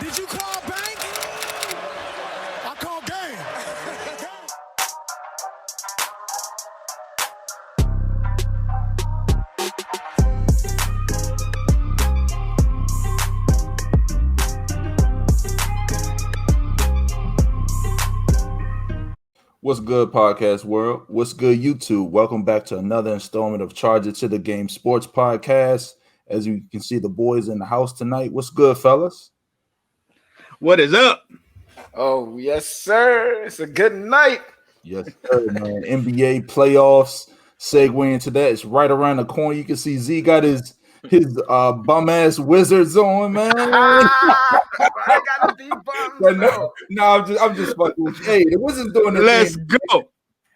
Did you call bank? I call game. What's good, podcast world? What's good, YouTube? Welcome back to another installment of Charge It to the Game Sports Podcast. As you can see, the boys in the house tonight. What's good, fellas? What is up? Oh, yes, sir. It's a good night. Yes, sir, man. NBA playoffs. Segue into that. It's right around the corner. You can see Z got his bum ass Wizards on, man. I got a deep bum. No, I'm just fucking with you. Hey, the Wizards doing their Let's thing. go.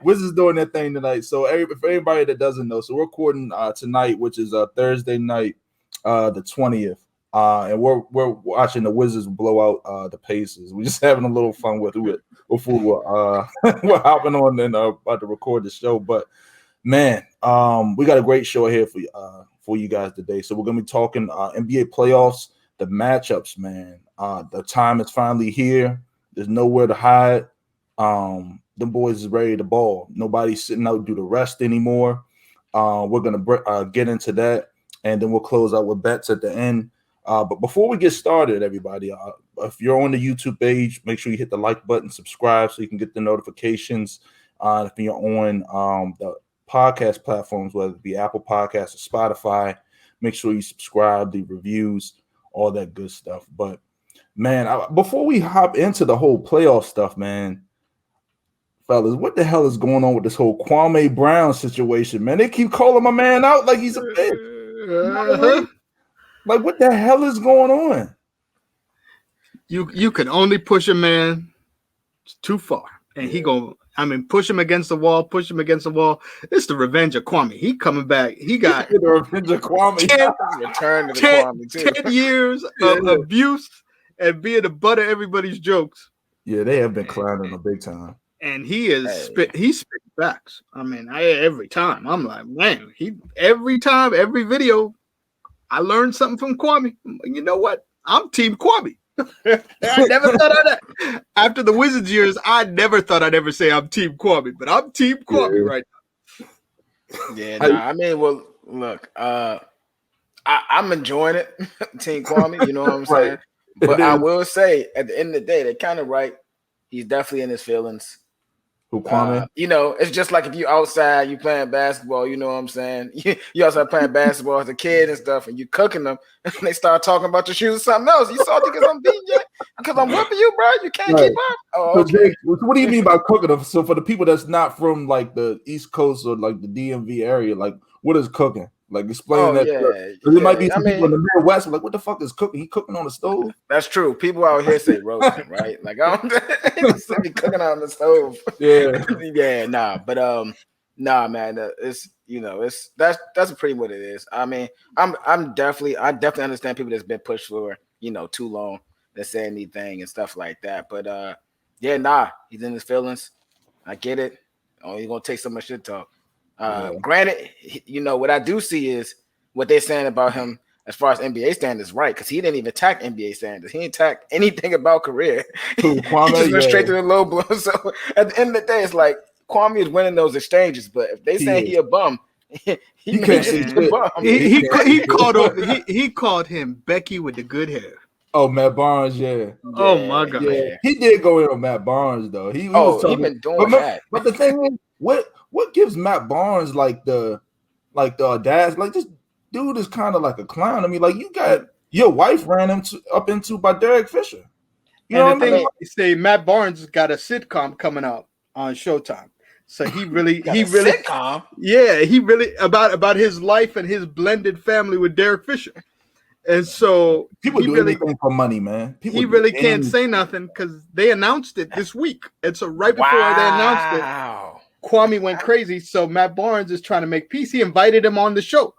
Wizards doing their thing tonight. So for everybody that doesn't know, so we're recording tonight, which is Thursday night, the 20th. And we're watching the Wizards blow out the Pacers. We're just having a little fun with it before we're hopping on and about to record the show. But man, we got a great show here for you guys today. So we're gonna be talking NBA playoffs, the matchups, man. The time is finally here. There's nowhere to hide. The boys is ready to ball. Nobody's sitting out due to rest anymore. We're gonna get into that, and then we'll close out with bets at the end. But before we get started, everybody, if you're on the YouTube page, make sure you hit the like button, subscribe so you can get the notifications. If you're on the podcast platforms, whether it be Apple Podcasts or Spotify, make sure you subscribe, the reviews, all that good stuff. But man, before we hop into the whole playoff stuff, man, fellas, what the hell is going on with this whole Kwame Brown situation, man? They keep calling my man out like he's a bitch. Like, what the hell is going on? You can only push a man too far, and he gonna. I mean, push him against the wall. Push him against the wall. It's the revenge of Kwame. He coming back. He got the revenge of Kwame. 10 years of abuse and being the butt of everybody's jokes. Yeah, they have been clowning him big time. And he is he spit facts. I mean, every time I'm like, man, every video, I learned something from Kwame. You know what? I'm Team Kwame. I never thought of that. After the Wizards years, I never thought I'd ever say I'm Team Kwame, but I'm Team Kwame right now. Yeah, I mean, well, look, I'm enjoying it, Team Kwame. You know what I'm saying? Right. But I will say, at the end of the day, they're kind of right. He's definitely in his feelings. Who, Kwame? It's just like if you outside, you playing basketball, you know what I'm saying? You outside playing basketball as a kid and stuff, and you cooking them, and they start talking about your shoes or something else. You salty because I'm beating you? Because I'm whipping you, bro? You can't keep up? Oh, okay. So Jake, what do you mean by cooking them? So for the people that's not from, like, the East Coast or, like, the DMV area, like, what is cooking? Like, explain that. There might be some people in the Midwest like, what the fuck is cooking? He cooking on the stove? That's true. People out here say roasting, right? Like, I don't be cooking on the stove. Yeah. Nah, man. That's pretty what it is. I mean, I definitely understand people that's been pushed for, too long, that say anything and stuff like that. But he's in his feelings. I get it. Oh, he's gonna take so much shit talk. Granted, what I do see is what they're saying about him as far as NBA standards, right? Because he didn't even attack NBA standards. He didn't attack anything about career. He just went straight to the low blow. So at the end of the day, it's like Kwame is winning those exchanges. But if they say he a bum, he called him Becky with the good hair. Oh, Matt Barnes, yeah. Oh my God, yeah. He did go in on Matt Barnes though. He been doing that. But the thing is, what gives Matt Barnes like the audacity? Like, this dude is kind of like a clown. I mean, like, you got your wife ran up into by Derek Fisher. You know what I mean? Say Matt Barnes got a sitcom coming out on Showtime. So he really sitcom. Yeah, he really about his life and his blended family with Derek Fisher. And so people do anything for money, man. He really can't say nothing because they announced it this week. And so right before they announced it, Kwame went crazy. So Matt Barnes is trying to make peace. He invited him on the show.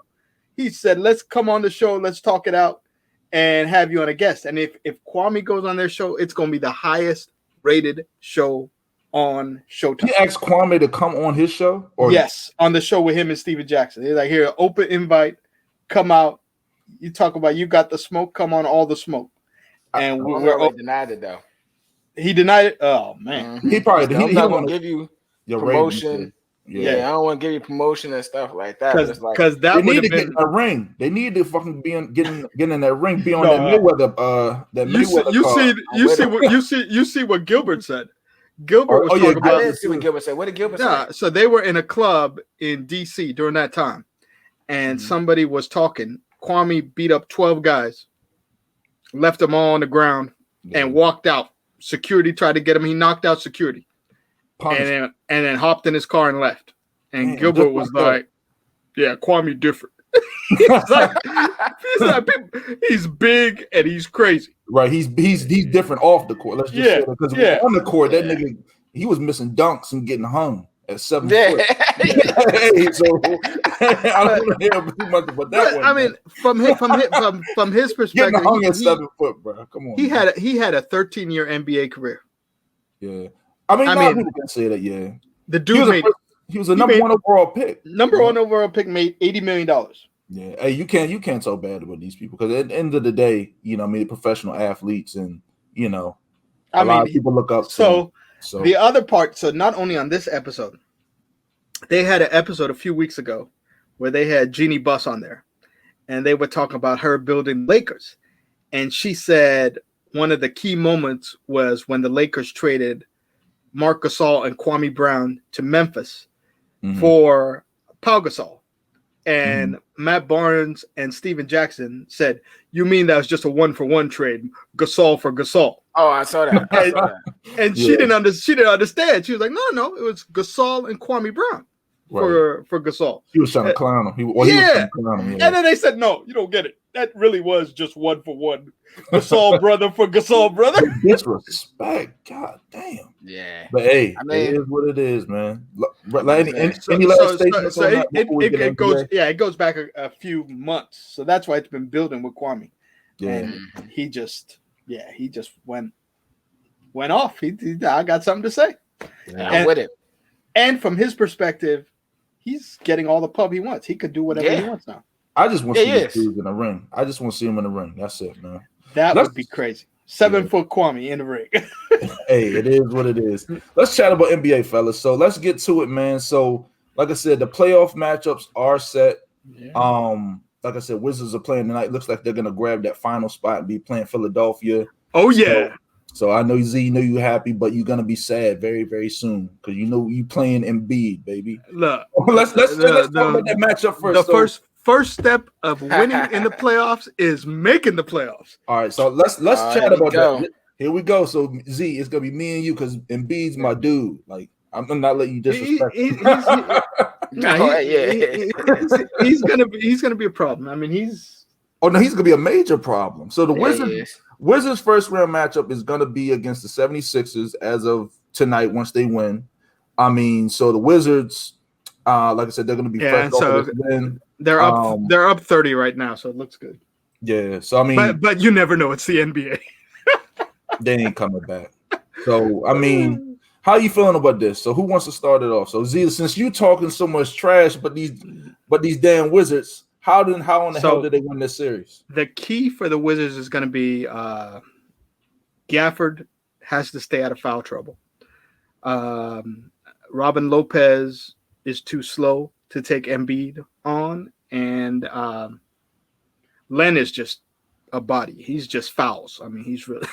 He said, let's come on the show. Let's talk it out and have you on a guest. And if Kwame goes on their show, it's going to be the highest rated show on Showtime. He asked Kwame to come on his show? Yes, on the show with him and Steven Jackson. He's like, here, open invite, come out. You talk about you got the smoke, come on all the smoke. and we're already denied it though. He denied it. Oh man, he probably I'm not gonna give you promotion. Yeah, I don't want to give you promotion and stuff like that. But it's like because that would have been get in a ring. They need to fucking get in that ring. Be on that Mayweather. You see what Gilbert said. Gilbert was talking about. I didn't see what Gilbert said. What did Gilbert say? So they were in a club in DC during that time, and somebody was talking. Kwame beat up 12 guys, left them all on the ground, and walked out. Security tried to get him. He knocked out security. And then hopped in his car and left. And Gilbert was like, "Yeah, Kwame different." he's big and he's crazy. Right, he's different off the court. Let's just say that because on the court, that nigga he was missing dunks and getting hung at 7 foot. So I don't want to hear too much about that one. I mean, from his perspective, getting hung at 7 foot, bro. Come on. He had a 13-year NBA career. Yeah. I mean, people can say that. Yeah, the dude he was a number one overall pick. Number one overall pick made $80 million. Yeah, hey, you can't talk bad about these people because at the end of the day, professional athletes, and a lot of people look up. So the other part, so not only on this episode, they had an episode a few weeks ago where they had Jeannie Buss on there, and they were talking about her building Lakers, and she said one of the key moments was when the Lakers traded Marc Gasol and Kwame Brown to Memphis for Pau Gasol. And Matt Barnes and Steven Jackson said, "You mean that was just a 1-for-1 trade, Gasol for Gasol?" Oh, I saw that. And she didn't understand. She was like, "No, it was Gasol and Kwame Brown for Gasol." He was trying to clown him. He was trying to clown him. Yeah. And then they said, "No, you don't get it. That really was just 1-for-1, Gasol brother for Gasol brother." Disrespect, god damn. Yeah, but hey, it is what it is, man. Any last statements on that before we get into goes. Yeah, it goes back a few months, so that's why it's been building with Kwame. Yeah, and he just went off. I got something to say. I'm with it. And from his perspective, he's getting all the pub he wants. He could do whatever he wants now. I just want to see these dudes in the ring. I just want to see him in the ring. That's it, man. That would be crazy. 7-foot Kwame in the ring. Hey, it is what it is. Let's chat about NBA, fellas. So let's get to it, man. So, like I said, the playoff matchups are set. Yeah. Like I said, Wizards are playing tonight. Looks like they're gonna grab that final spot and be playing Philadelphia. Oh yeah. So I know Z, you're happy, but you're gonna be sad very, very soon because you playing Embiid, baby. Look, let's talk about that matchup first. The first step of winning in the playoffs is making the playoffs. All right, so let's chat about that. Here we go. So Z, it's gonna be me and you because Embiid's my dude. Like I'm gonna not let you disrespect. He's gonna be a problem. I mean, he's gonna be a major problem. So the Wizards' first round matchup is gonna be against the 76ers as of tonight once they win. I mean, so the Wizards, like I said, they're gonna be fresh off this win. They're up 30 right now, so it looks good. Yeah, so I mean, but you never know. It's the NBA. They ain't coming back. So I mean, how you feeling about this? So who wants to start it off? So Z, since you talking so much trash, but these damn Wizards, how in the hell did they win this series? The key for the Wizards is going to be Gafford has to stay out of foul trouble. Robin Lopez is too slow to take Embiid on, and Len is just a body. He's just fouls. I mean, he's really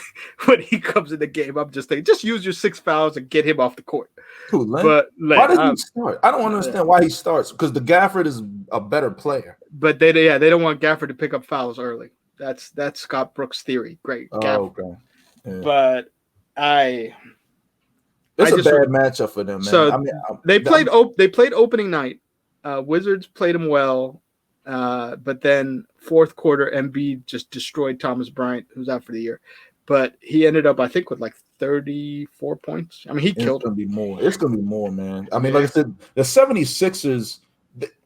when he comes in the game, I'm just saying, just use your 6 fouls and get him off the court. Who, Len? But Len, why does he start? I don't understand why he starts because the Gafford is a better player. But they don't want Gafford to pick up fouls early. That's Scott Brooks' theory. Great. Okay. Yeah. But it's a bad matchup for them, man. So they played opening night. Wizards played them well, but then fourth quarter, Embiid just destroyed Thomas Bryant, who's out for the year. But he ended up, I think, with like 34 points. I mean, he killed him. It's going to be more, man. I mean, like I said, the 76ers,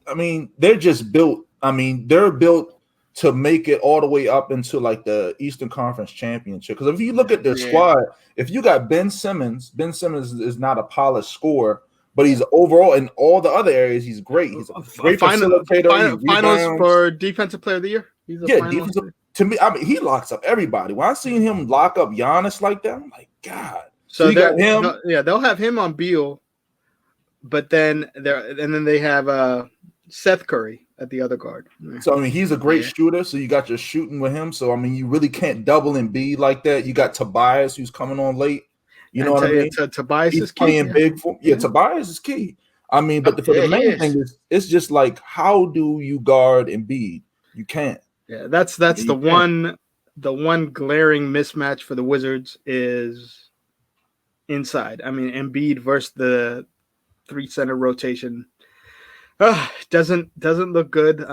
I mean, they're just built. I mean, they're built to make it all the way up into like the Eastern Conference Championship. Because if you look at their squad, if you got Ben Simmons is not a polished scorer, but he's overall in all the other areas, he's great. He's a great facilitator. Finals for Defensive Player of the Year. Defensive to me, I mean, he locks up everybody. When I seen him lock up Giannis like that, I'm like, God. So you got him. They'll have him on Beal, but then they have Seth Curry at the other guard. So I mean, he's a great shooter. So you got your shooting with him. So I mean, you really can't double Embiid like that. You got Tobias who's coming on late. You know what I mean? Tobias he's is key. Playing big for Tobias is key. I mean, but for the main thing is, it's just like, how do you guard Embiid? You can't. Yeah, that's the one glaring mismatch for the Wizards is inside. I mean, Embiid versus the 3 center rotation doesn't look good.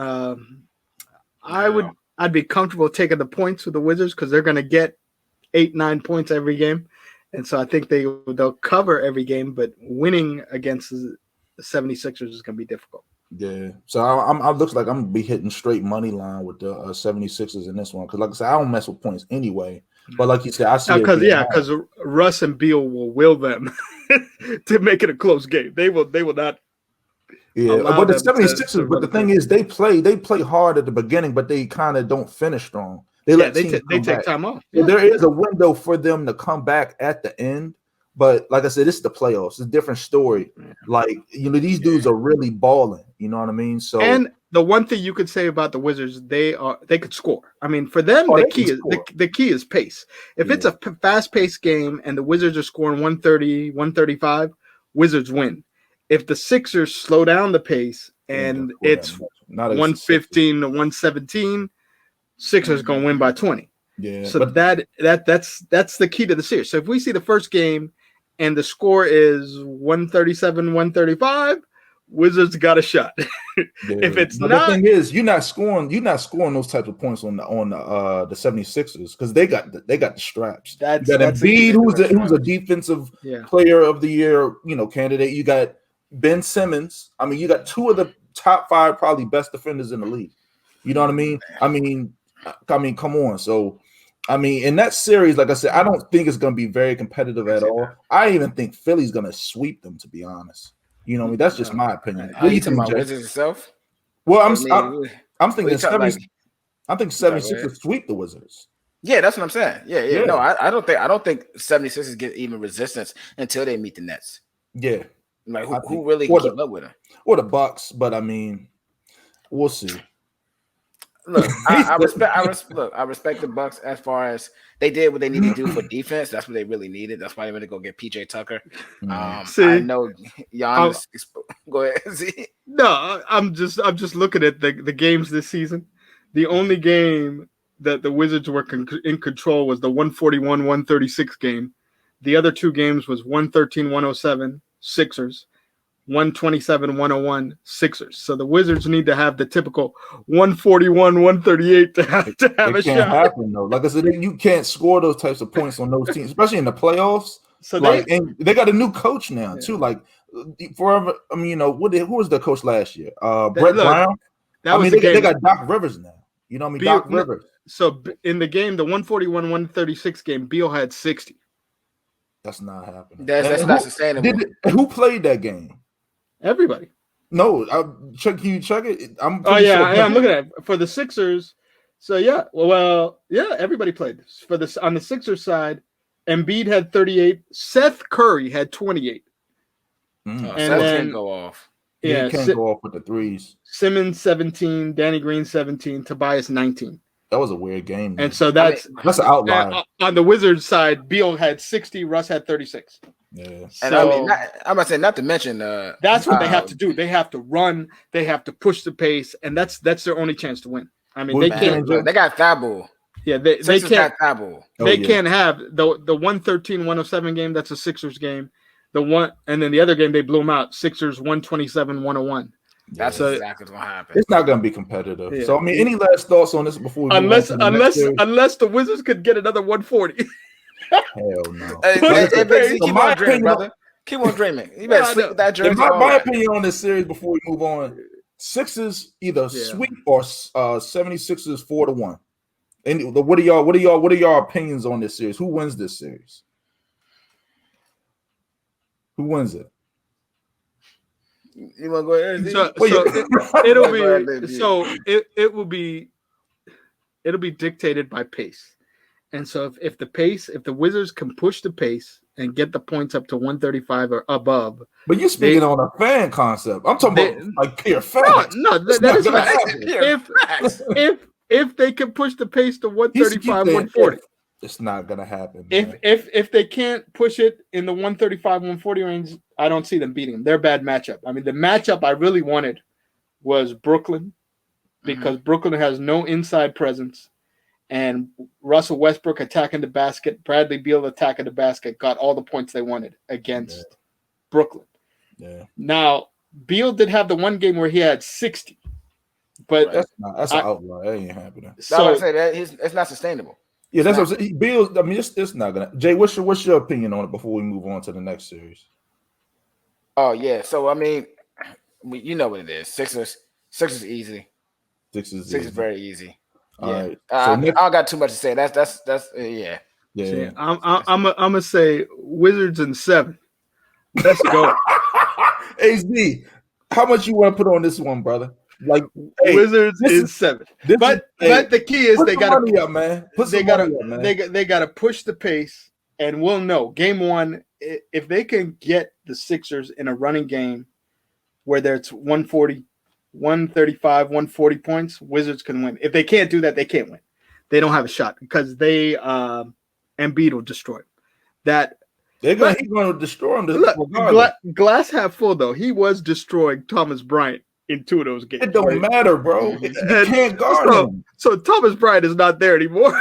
I'd be comfortable taking the points with the Wizards because they're going to get 8-9 points every game, and so I think they'll cover every game. But winning against the 76ers is going to be difficult. Yeah, so I looks like I'm gonna be hitting straight money line with the 76ers in this one because, like I said, I don't mess with points anyway. But like you said, I see because Russ and Beal will will them to make it a close game. They will not. Yeah, but the 76ers. But the thing is, they play hard at the beginning, but they kind of don't finish strong. They take time off. Yeah. There is a window for them to come back at the end. But like I said, this is the playoffs. It's a different story. Like, these dudes are really balling. You know what I mean? So, and the one thing you could say about the Wizards, they could score. I mean, for them, the key is pace. If it's a fast-paced game and the Wizards are scoring 130, 135, Wizards win. If the Sixers slow down the pace and it's 115 to 117, Sixers gonna win by 20. Yeah. So that's the key to the series. So if we see the first game and the score is 137, 135, Wizards got a shot. If it's not, the thing is, you're not scoring those types of points on the 76ers because they got the straps. You got Embiid, who's a defensive player of the year, candidate. You got Ben Simmons. I mean, you got 2 of the top 5 probably best defenders in the league. You know what I mean? I mean, come on. So, I mean, in that series, like I said, I don't think it's going to be very competitive at all. I even think Philly's going to sweep them, to be honest. You know what I mean? That's just my opinion. Are you talking about Wizards itself? Well, I'm thinking 76ers sweep the Wizards. Yeah, that's what I'm saying. Yeah. No, I don't think 76ers get even resistance until they meet the Nets. Yeah. Like who really can keep up with them? Or the Bucks, but I mean, we'll see. Look, I respect the Bucks as far as they did what they needed to do for defense. That's what they really needed. That's why they went to go get PJ Tucker. I know Giannis. Go ahead. See? No, I'm just looking at the games this season. The only game that the Wizards were in control was the 141-136 game. The other 2 games was 113-107 Sixers. 127-101 Sixers. So the Wizards need to have the typical 141-138 to have a shot. It can't happen though. Like I said, you can't score those types of points on those teams, especially in the playoffs. So and they got a new coach now too. Like forever. I mean, who was the coach last year? Brett Brown. They got Doc Rivers now. You know what I mean? Doc Rivers. So in the game, the 141-136 game, Beal had 60. That's not happening. That's not sustainable. Who played that game? Everybody. No, can you check it? I'm looking at it. For the Sixers. So everybody played on the Sixers side. Embiid had 38. Seth Curry had 28. And Seth can go off. Yeah, he can't go off with the threes. Simmons 17, Danny Green 17, Tobias 19. That was a weird game. Man. And so that's an outlier. On the Wizards side, Beal had 60, Russ had 36. Yeah. And I'm gonna say not to mention that's what they have to do. They have to run, they have to push the pace, and that's their only chance to win. I mean, they can't. They got Thibault. Yeah, they can't. They can't have the 113-107 game. That's a Sixers game. And then the other game they blew them out. Sixers 127-101. That's exactly what's gonna happen. It's not gonna be competitive. Yeah. So I mean, any last thoughts on this before we unless the Wizards could get another 140. Hell no. Keep on dreaming, brother. Keep on dreaming. You better sleep with that jersey. My opinion on this series before we move on: Sixers either sweep or 76ers 4-1. And what are y'all opinions on this series? Who wins this series? Who wins it? You want to go ahead? it'll be dictated by pace. And so if the Wizards can push the pace and get the points up to 135 or above. But you're speaking on a fan concept. I'm talking about like pure facts. No, that is not. If they can push the pace to 135, 140. It's not gonna happen. If they can't push it in the 135, 140 range, I don't see them beating them. They're a bad matchup. I mean, the matchup I really wanted was Brooklyn, because Brooklyn has no inside presence, and Russell Westbrook attacking the basket, Bradley Beal attacking the basket, got all the points they wanted against Brooklyn. Yeah. Now, Beal did have the one game where he had 60, but that's an outlier. That ain't happening. So I say that it's not sustainable. Yeah, that's what I'm saying. Beal, I mean, it's not gonna. Jay, what's your opinion on it before we move on to the next series? Oh yeah, so I mean, you know what it is. Sixers easy. Sixers very easy. All right. I don't got too much to say. That's yeah. See, I'm gonna say Wizards in 7. Let's go. AZ, how much you want to put on this one, brother? Like Wizards in 7. But the key is they got to up, man. They got to push the pace, and we'll know game 1 if they can get the Sixers in a running game where there's 140, 135, 140 points. Wizards can win. If they can't do that, they can't win. They don't have a shot because they Embiid will destroy that. He's going to destroy them. Look, glass half full though. He was destroying Thomas Bryant in 2 of those games. It don't matter, bro. You can't guard him. So Thomas Bryant is not there anymore.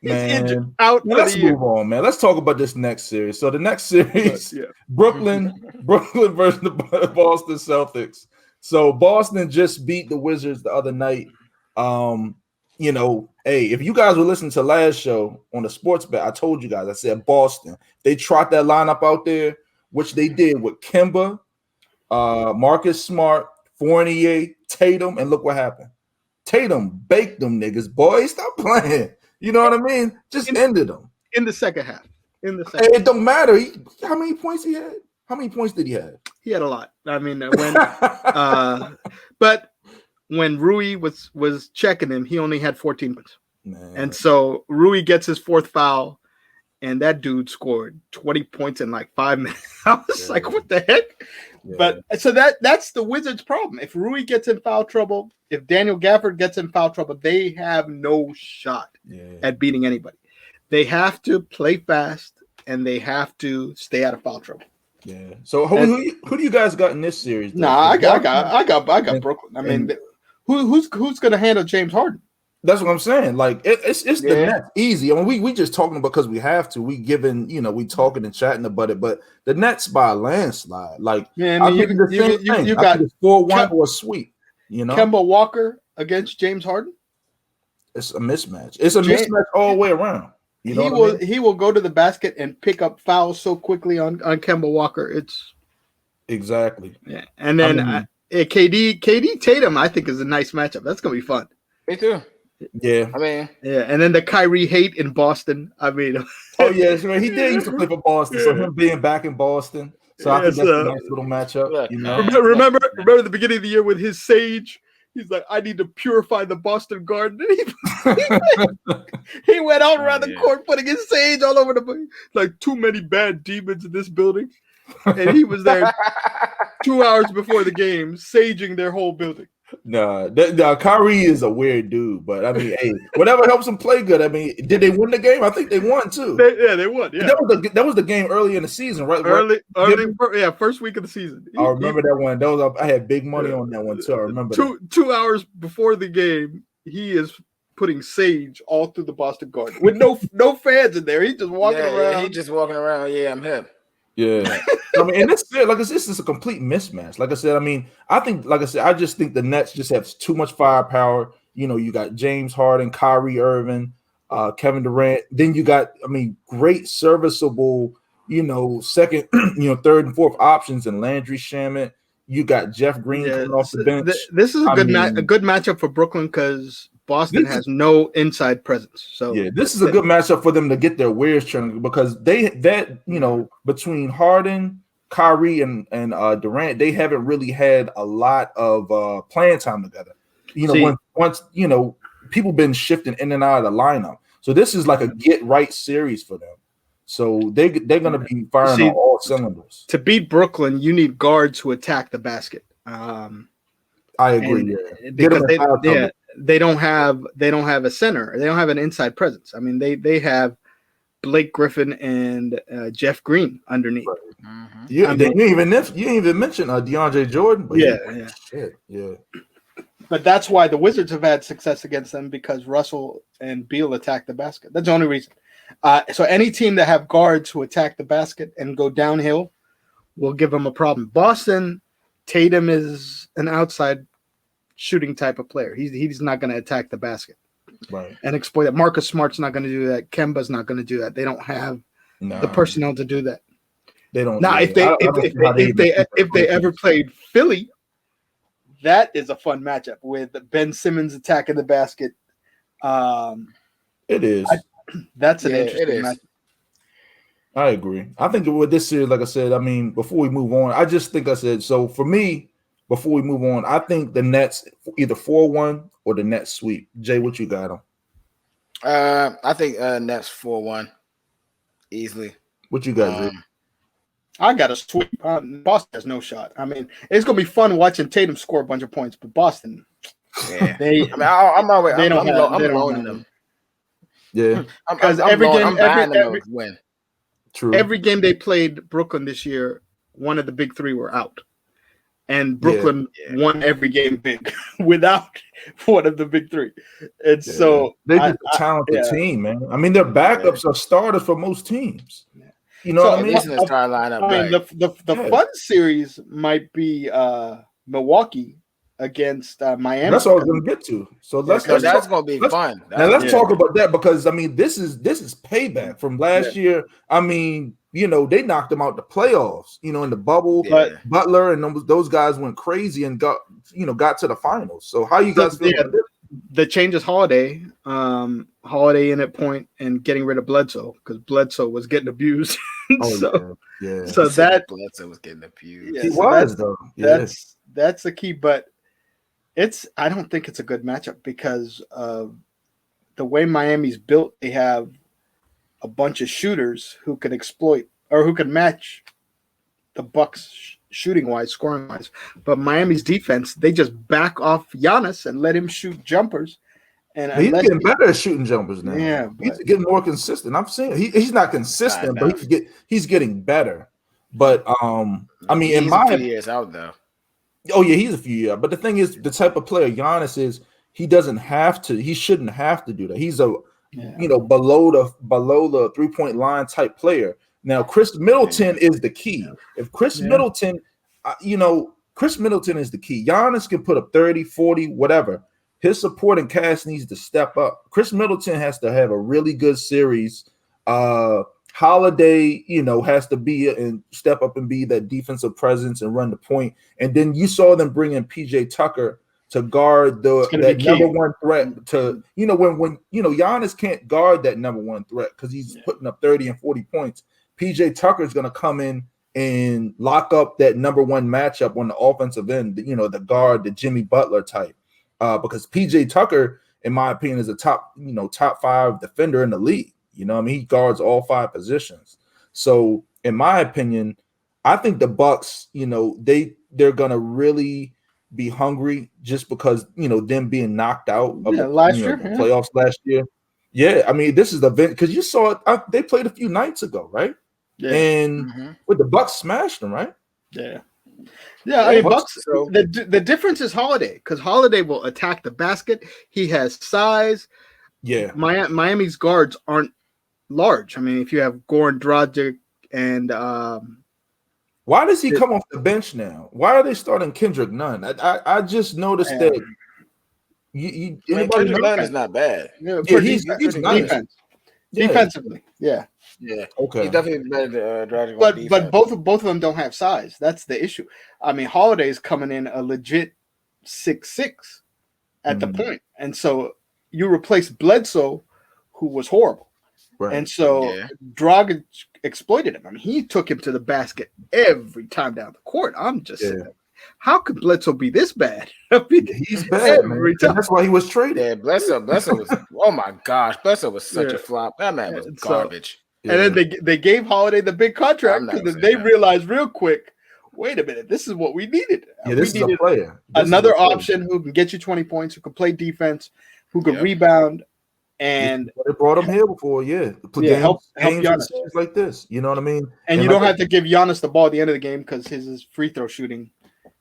He's injured out. Let's move on, man. Let's talk about this next series. So the next series, Brooklyn versus the Boston Celtics. So Boston just beat the Wizards the other night. You know, hey, if you guys were listening to last show on the sports bet, I told you guys, I said Boston. They trot that lineup out there, which they did with Kemba, Marcus Smart, Fournier, Tatum, and look what happened. Tatum baked them niggas, boy. Stop playing. You know what I mean? Just ended them. In the second half. It don't matter. How many points he had? How many points did he have? He had a lot. I mean, but when Rui was checking him, he only had 14 points. Man. And so Rui gets his 4th foul, and that dude scored 20 points in like 5 minutes. I was like, what the heck? Yeah. But so that's the Wizards' problem. If Rui gets in foul trouble, if Daniel Gafford gets in foul trouble, they have no shot at beating anybody. They have to play fast, and they have to stay out of foul trouble. Yeah. So who do you guys got in this series? I got Brooklyn. I mean, who's going to handle James Harden? That's what I'm saying. Like it's the Nets easy. I mean, we just talking because we have to. We giving, we talking and chatting about it, but the Nets by a landslide. Like you got 4-1 or a sweep. Kemba Walker against James Harden. It's a mismatch. It's a mismatch all the way around. He will go to the basket and pick up fouls so quickly on Kemba Walker. It's exactly. Yeah, and then KD Tatum I think is a nice matchup. That's gonna be fun. Me too. Yeah, I mean, and then the Kyrie hate in Boston. I mean, he did used to play for Boston, so him being back in Boston, so I think that's a nice little matchup. Remember the beginning of the year with his Sage. He's like, I need to purify the Boston Garden. He went out around the court putting his Sage all over the place. Like too many bad demons in this building, and he was there 2 hours before the game, saging their whole building. Kyrie is a weird dude, but I mean, hey, whatever helps him play good. I mean, did they win the game? I think they won too. They won. Yeah, that was the game early in the season, right? First week of the season. I remember that one. I had big money on that one too. I remember 2 hours before the game, he is putting sage all through the Boston Garden with no fans in there. He's just walking around. Yeah, he's just walking around. Yeah, I'm hip. Yeah, I mean, and it's like this is a complete mismatch. Like I said, I mean, I just think the Nets just have too much firepower. You got James Harden, Kyrie Irving, Kevin Durant. Then you got, great serviceable, second, third and fourth options in Landry Shamet. You got Jeff Green coming off the bench. This is a good matchup for Brooklyn because Boston has no inside presence. So this is a good matchup for them to get their wares turned because between Harden, Kyrie, and Durant, they haven't really had a lot of playing time together. Once people been shifting in and out of the lineup. So this is like a get right series for them. So they're going to be firing on all cylinders. To beat Brooklyn, you need guards who attack the basket. I agree. Because they don't have a center. They don't have an inside presence. I mean, they have Blake Griffin and Jeff Green underneath. Right. Mm-hmm. You didn't even mention DeAndre Jordan. But yeah. But that's why the Wizards have had success against them, because Russell and Beal attack the basket. That's the only reason. So any team that have guards who attack the basket and go downhill will give them a problem. Boston, Tatum is an outside shooting type of player. He's not going to attack the basket. Right. And exploit that. Marcus Smart's not going to do that. Kemba's not going to do that. They don't have the personnel to do that. They don't. Now, if they ever played Philly, that is a fun matchup with Ben Simmons attacking the basket. It is. That's an interesting matchup. I agree. I think with this series, like I said, I mean, before we move on, I just think I said, so for me, before we move on, I think the Nets either 4-1 or the Nets sweep. Jay, what you got them? I think Nets 4-1 easily. What you got, Jay? I got a sweep. Boston has no shot. I mean, it's gonna be fun watching Tatum score a bunch of points, but Boston, I'm rolling them. Yeah, because every win. True. Every game they played Brooklyn this year, one of the big three were out. And Brooklyn won every game big without one of the big three. And so they're just a talented team, man. I mean, their backups are starters for most teams. You know what I mean? The fun series might be Milwaukee against Miami. That's what I was going to get to. So that's going to be fun. Let's talk about that, because I mean, this is payback from last year. I mean, you know, they knocked them out the playoffs, you know, in the bubble. But Butler and those guys went crazy and got to the finals. So how you guys feel about this? The changes Holiday in at point and getting rid of Bledsoe, because Bledsoe was getting abused. So that Bledsoe was getting abused. Yeah, he was though. That's the key, but I don't think it's a good matchup because of the way Miami's built. They have a bunch of shooters who can exploit or who can match the Bucks shooting wise, scoring wise. But Miami's defense, they just back off Giannis and let him shoot jumpers. And he's getting better at shooting jumpers now. Yeah, he's getting more consistent. I'm saying he's not consistent, but he's getting better. But I mean, in my years out though. Oh yeah, he's a few years. But the thing is, the type of player Giannis is, he doesn't have to. He shouldn't have to do that. He's a below the 3-point line type player. Now, Chris Middleton is the key. If Chris Middleton, Chris Middleton is the key. Giannis can put up 30, 40, whatever. His supporting cast needs to step up. Chris Middleton has to have a really good series. Holiday, has to be and step up and be that defensive presence and run the point. And then you saw them bring in PJ Tucker to guard that number one threat. To when Giannis can't guard that number one threat because he's putting up 30 and 40 points. PJ Tucker is going to come in and lock up that number one matchup on the offensive end. The guard, the Jimmy Butler type, because PJ Tucker, in my opinion, is a top 5 defender in the league. He guards all 5 positions. So, in my opinion, I think the Bucks, they're gonna really be hungry just because them being knocked out of the playoffs last year. Yeah, I mean, this is the event because you saw it. They played a few nights ago, right? Yeah. And with the Bucks smashed them, right? Yeah. Yeah, I mean, Bucks. The difference is Holiday, because Holiday will attack the basket. He has size. Yeah, Miami's guards aren't large. I mean, if you have Goran Dragic and why does he come off the bench now? Why are they starting Kendrick Nunn? I just noticed that. Kendrick Nunn is not bad. Yeah, he's nice. Defensively, yeah. Okay. He's definitely better than Dragic. But both of them don't have size. That's the issue. I mean, Holiday's coming in a legit 6'6" at the point, and so you replace Bledsoe, who was horrible. Right. And so Dragic exploited him. I mean, he took him to the basket every time down the court. I'm just saying. how could Bledsoe be this bad? I mean, He's bad, man. every time. That's why he was traded. Yeah, Bledsoe was. Oh my gosh, Bledsoe was such a flop. That man was garbage. And then they gave Holiday the big contract because they realized real quick, wait a minute, this is what we needed. Yeah, this is a player. Another option who can get you 20 points, who can play defense, who can rebound. And they brought him here before, help Giannis like this. You know what I mean? And you don't have to give Giannis the ball at the end of the game because his free throw shooting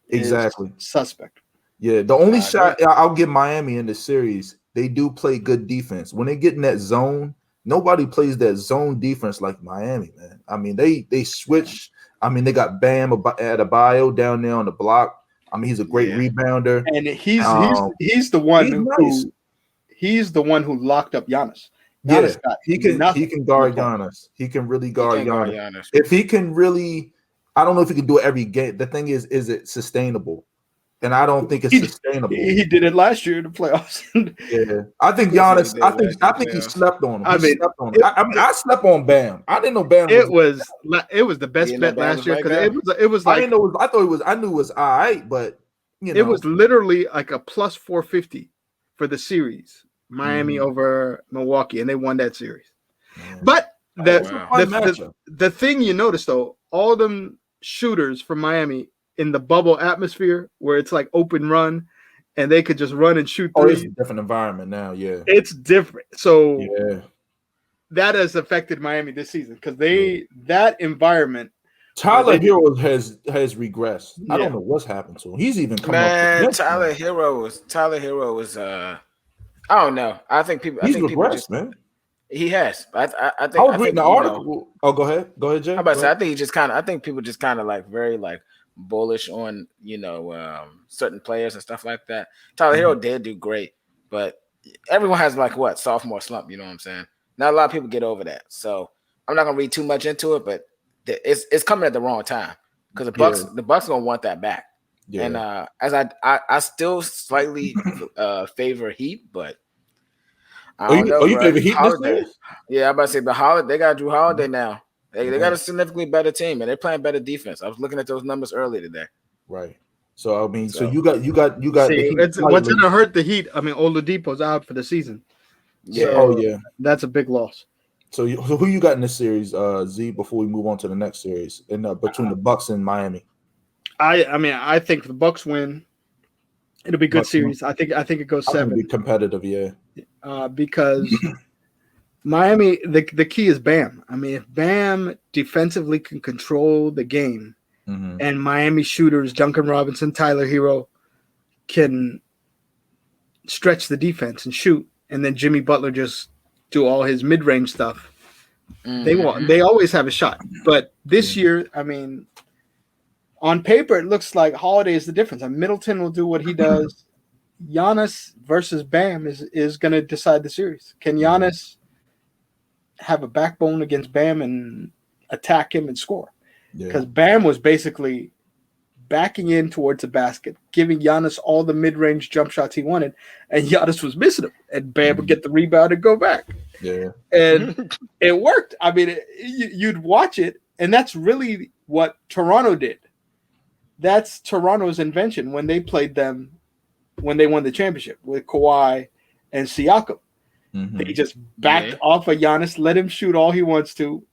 is suspect. Yeah, the only shot I'll give Miami in this series, they do play good defense. When they get in that zone, nobody plays that zone defense like Miami, man. I mean, they switch. I mean, they got Bam Adebayo down there on the block. I mean, he's a great rebounder, and he's the one he's the one who locked up Giannis. He can guard Giannis. He can really guard Giannis. If he can really, I don't know if he can do it every game. The thing is it sustainable? And I don't think it's sustainable. He did it last year in the playoffs. I think Giannis. I think he slept on him. I slept on Bam. I didn't know Bam. It was the best bet last year because it was like I didn't know. I knew it was all right, but it was literally like a plus 450 for the series. Miami over Milwaukee, and they won that series. Man. But the thing you notice though, all them shooters from Miami in the bubble atmosphere where it's like open run and they could just run and shoot threes. It's a different environment now, It's different. So that has affected Miami this season because that environment. Tyler Hero has regressed. I don't know what's happened to him. He's even come up. Tyler Hero was I don't know. I think people. He's regressed, man. He has. I think. I was reading the article. Go ahead, Jay. How about to say? I think he just kind of. I think people just kind of like very like bullish on certain players and stuff like that. Tyler Hero did do great, but everyone has like sophomore slump. You know what I'm saying? Not a lot of people get over that. So I'm not gonna read too much into it, but it's coming at the wrong time because the Bucks gonna want that back. Yeah. And as I still slightly favor Heat, but I don't know. You favor Heat this year? Yeah, I'm about to say they got Drew Holiday now. They got a significantly better team, and they're playing better defense. I was looking at those numbers earlier today. Right. So I mean, so you got. See, what's going to hurt the Heat? I mean, Oladipo's out for the season. Yeah. So that's a big loss. So who you got in this series, Z? Before we move on to the next series, between the Bucks and Miami. I think the Bucks win. It'll be a good series. I think it goes 7. It'll be competitive, because Miami, the key is Bam. I mean, if Bam defensively can control the game, and Miami shooters Duncan Robinson, Tyler Hero can stretch the defense and shoot, and then Jimmy Butler just do all his mid-range stuff, they always have a shot. But this year, I mean. On paper, it looks like Holiday is the difference. Middleton will do what he does. Giannis versus Bam is going to decide the series. Can Giannis have a backbone against Bam and attack him and score? Because Bam was basically backing in towards the basket, giving Giannis all the mid-range jump shots he wanted, and Giannis was missing them. And Bam would get the rebound and go back. Yeah. And it worked. I mean, you'd watch it, and that's really what Toronto did. That's Toronto's invention when they played them, when they won the championship with Kawhi and Siakam. They just backed off of Giannis, let him shoot all he wants to,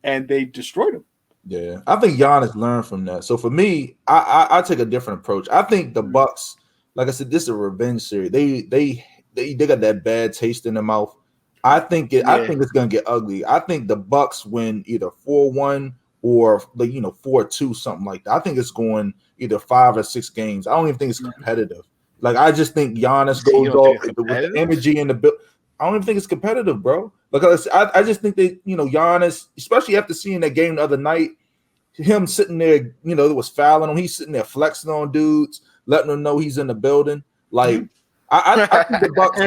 and they destroyed him. Yeah, I think Giannis learned from that. So for me, I take a different approach. I think the Bucks, like I said, this is a revenge series. They got that bad taste in their mouth. I think it's gonna get ugly. I think the Bucks win either 4-1. Or 4-2, something like that. I think it's going either 5 or 6 games. I don't even think it's competitive. Like I just think Giannis goes off with the energy in the build. I don't even think it's competitive, bro. Because I just think that Giannis, especially after seeing that game the other night, him sitting there, it was fouling him. He's sitting there flexing on dudes, letting them know he's in the building. Like I think the Bucks.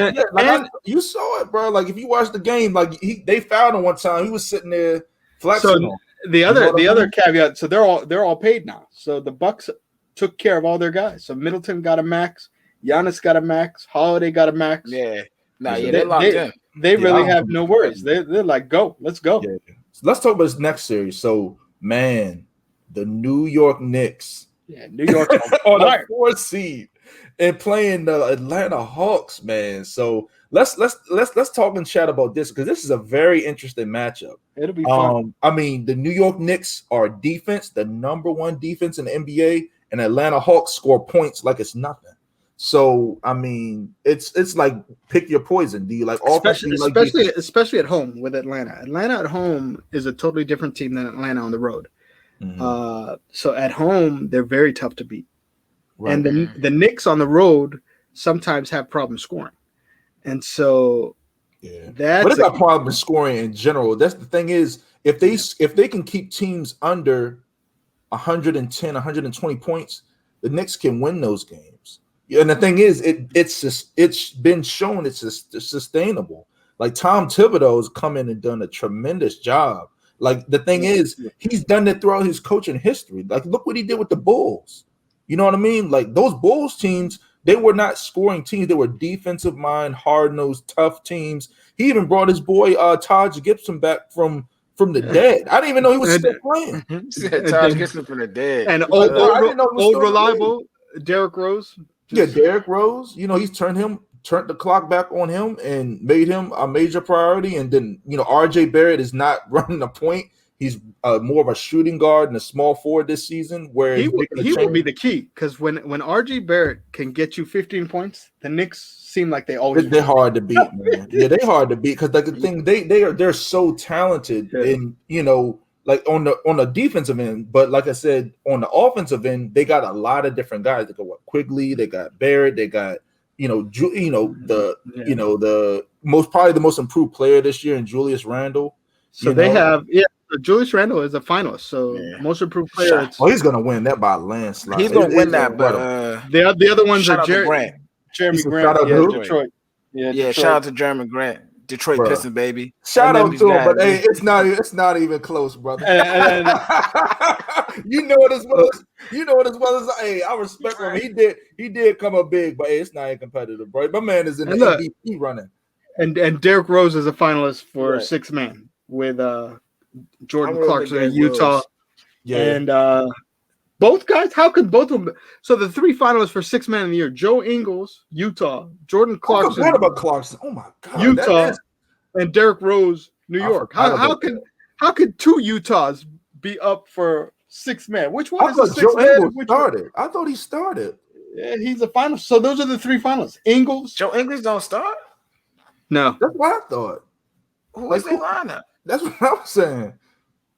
You saw it, bro. Like if you watch the game, like they fouled him one time. He was sitting there flexing on. The other caveat, so they're all paid now. So the Bucks took care of all their guys. So Middleton got a max, Giannis got a max, Holiday got a max. They're locked in. They really have no worries. They're like, let's go. Yeah. So let's talk about this next series. So man, the New York Knicks Yeah, New York's on a fire. 4 seed and playing the Atlanta Hawks, man. So let's talk and chat about this because this is a very interesting matchup. It'll be fun. I mean, the New York Knicks are defense, the number 1 defense in the NBA, and Atlanta Hawks score points like it's nothing. So I mean, it's like pick your poison. Do you like offense? Especially at home with Atlanta? Atlanta at home is a totally different team than Atlanta on the road. Mm-hmm. So at home they're very tough to beat, right. And the Knicks on the road sometimes have problems scoring, and so but they got problems scoring in general. That's the thing is if they can keep teams under 110, 120 points, the Knicks can win those games. And the thing is, it's been shown it's sustainable. Like Tom Thibodeau has come in and done a tremendous job. Like the thing is, he's done it throughout his coaching history. Like look what he did with the Bulls. You know what I mean? Like those Bulls teams, they were not scoring teams. They were defensive mind, hard-nosed, tough teams. He even brought his boy Taj Gibson back from the dead. I didn't even know he was still playing. Taj Gibson from the dead. And old reliable Derrick Rose. Derrick Rose. You know, he's turned the clock back on him and made him a major priority. And then, you know, RJ Barrett is not running the point. He's more of a shooting guard and a small forward this season. Where he will be the key because when RJ Barrett can get you 15 points, the Knicks seem like they're hard to beat, man. Yeah, they're hard to beat because like the thing they're so talented and you know. Like on the defensive end, but like I said, on the offensive end, they got a lot of different guys. They got Quigley, they got Barrett, they got the probably the most improved player this year in Julius Randle. So they have Julius Randle is a finalist, so most improved player. Oh, he's gonna win that by a landslide. He's gonna win that, but the other ones are Jeremy Grant, Detroit. Yeah, shout out to Jeremy Grant. Detroit Pistons, baby. Shout out to him, but hey, it's not even close, brother. You know it as well as hey, I respect him. He did come up big, but hey, it's not even competitive, bro. My man is in the MVP running. And Derrick Rose is a finalist for sixth man with Jordan Clarkson in Utah. And both guys, how could both of them? So the 3 finalists for sixth man of the year: Joe Ingles, Utah; Jordan Clarkson. I forgot about Clarkson. Oh my god, Utah, and Derrick Rose, New York. How could 2 Utahs be up for sixth man? Which one is the sixth man? I thought he started. Yeah, he's a finalist. So those are the 3 finalists. Ingles. Joe Ingles don't start. No, that's what I thought. Who is the lineup? That's what I was saying.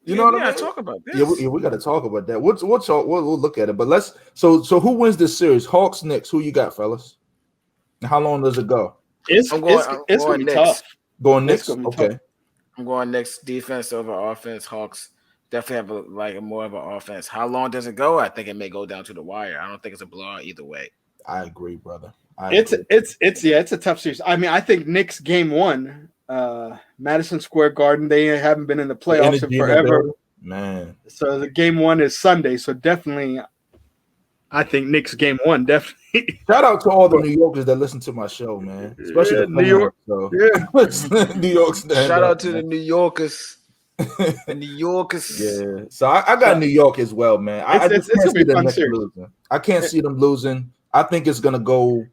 You know what I mean? Talk about this. Yeah, we got to talk about that. We'll look at it. But let's. So who wins this series? Hawks, Knicks. Who you got, fellas? And how long does it go? It's going to be tough. Going Knicks. Okay. Tough. I'm going Knicks defense over offense. Hawks definitely have more of an offense. How long does it go? I think it may go down to the wire. I don't think it's a blowout either way. I agree, brother. It's a tough series. I mean, I think Knicks game 1. Madison Square Garden. They haven't been in the playoffs in forever, man. So the game 1 is Sunday. So definitely, I think Knicks game 1 definitely. Shout out to all the New Yorkers that listen to my show, man. Especially New York. New York. Shout out to the New Yorkers. The New Yorkers. Yeah. So I got New York as well, man. It's gonna be fun series. I can't see them losing. I think it's gonna go.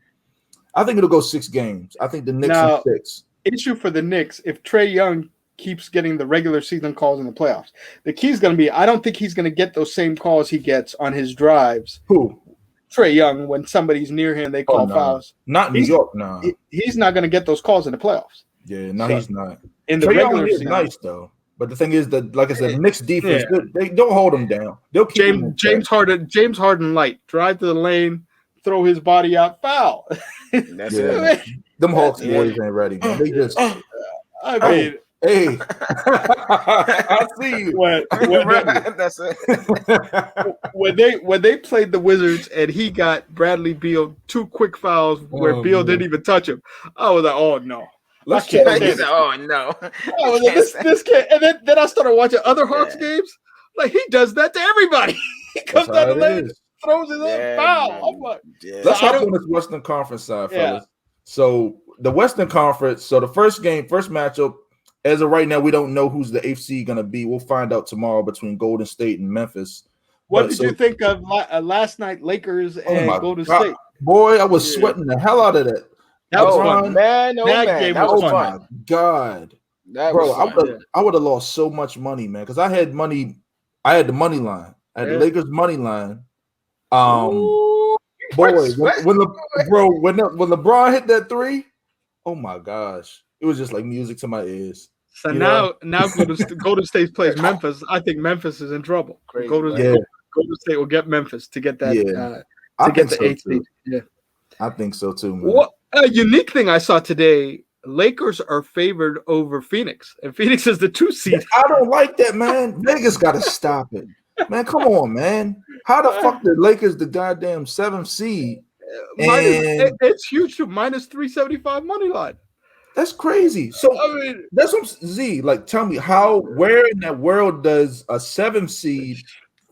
I think it'll go 6 games. I think the Knicks in 6. Issue for the Knicks if Trae Young keeps getting the regular season calls in the playoffs. The key is going to be I don't think he's going to get those same calls he gets on his drives. Who? Trae Young, when somebody's near him, they call fouls. Not New York, no. He's not going to get those calls in the playoffs. Yeah, no, he's not. In the regular season, nice though. But the thing is that, like I said, Knicks defense, they don't hold him down. They'll keep James Harden light, drive to the lane, throw his body out, foul. That's it. Them Hawks boys ain't ready, man. They just. I mean, hey, I see you. That's it. When they played the Wizards and he got Bradley Beal 2 quick fouls where Beal didn't even touch him, I was like, oh no. Let's check. Oh no. I was like, this can't. And then I started watching other Hawks games. Like he does that to everybody. He comes down the lane, throws his own foul. I'm like, let's hop on this Western Conference side, fellas. So the Western Conference. So the first matchup. As of right now, we don't know who's the 8th seed going to be. We'll find out tomorrow between Golden State and Memphis. What did you think of last night, Lakers and Golden State? Boy, I was sweating the hell out of that. That was fun, fun. man. That game was fun. Oh my God, bro! I would have lost so much money, man, because I had money. I had the money line. I had the Lakers money line. Boy, when LeBron hit that three, oh my gosh, it was just like music to my ears. So now Golden State plays Memphis. I think Memphis is in trouble. Golden State will get Memphis to get that. To get the 8th seed. Yeah, I think so too, man. What a unique thing I saw today. Lakers are favored over Phoenix, and Phoenix is the 2 seed. I don't like that, man. Vegas got to stop it, man. Come on, man. How the fuck the Lakers the goddamn 7th seed? It's huge too. Minus 375 money line. That's crazy. So I mean, that's what Z. Like, tell me where in that world does a 7th seed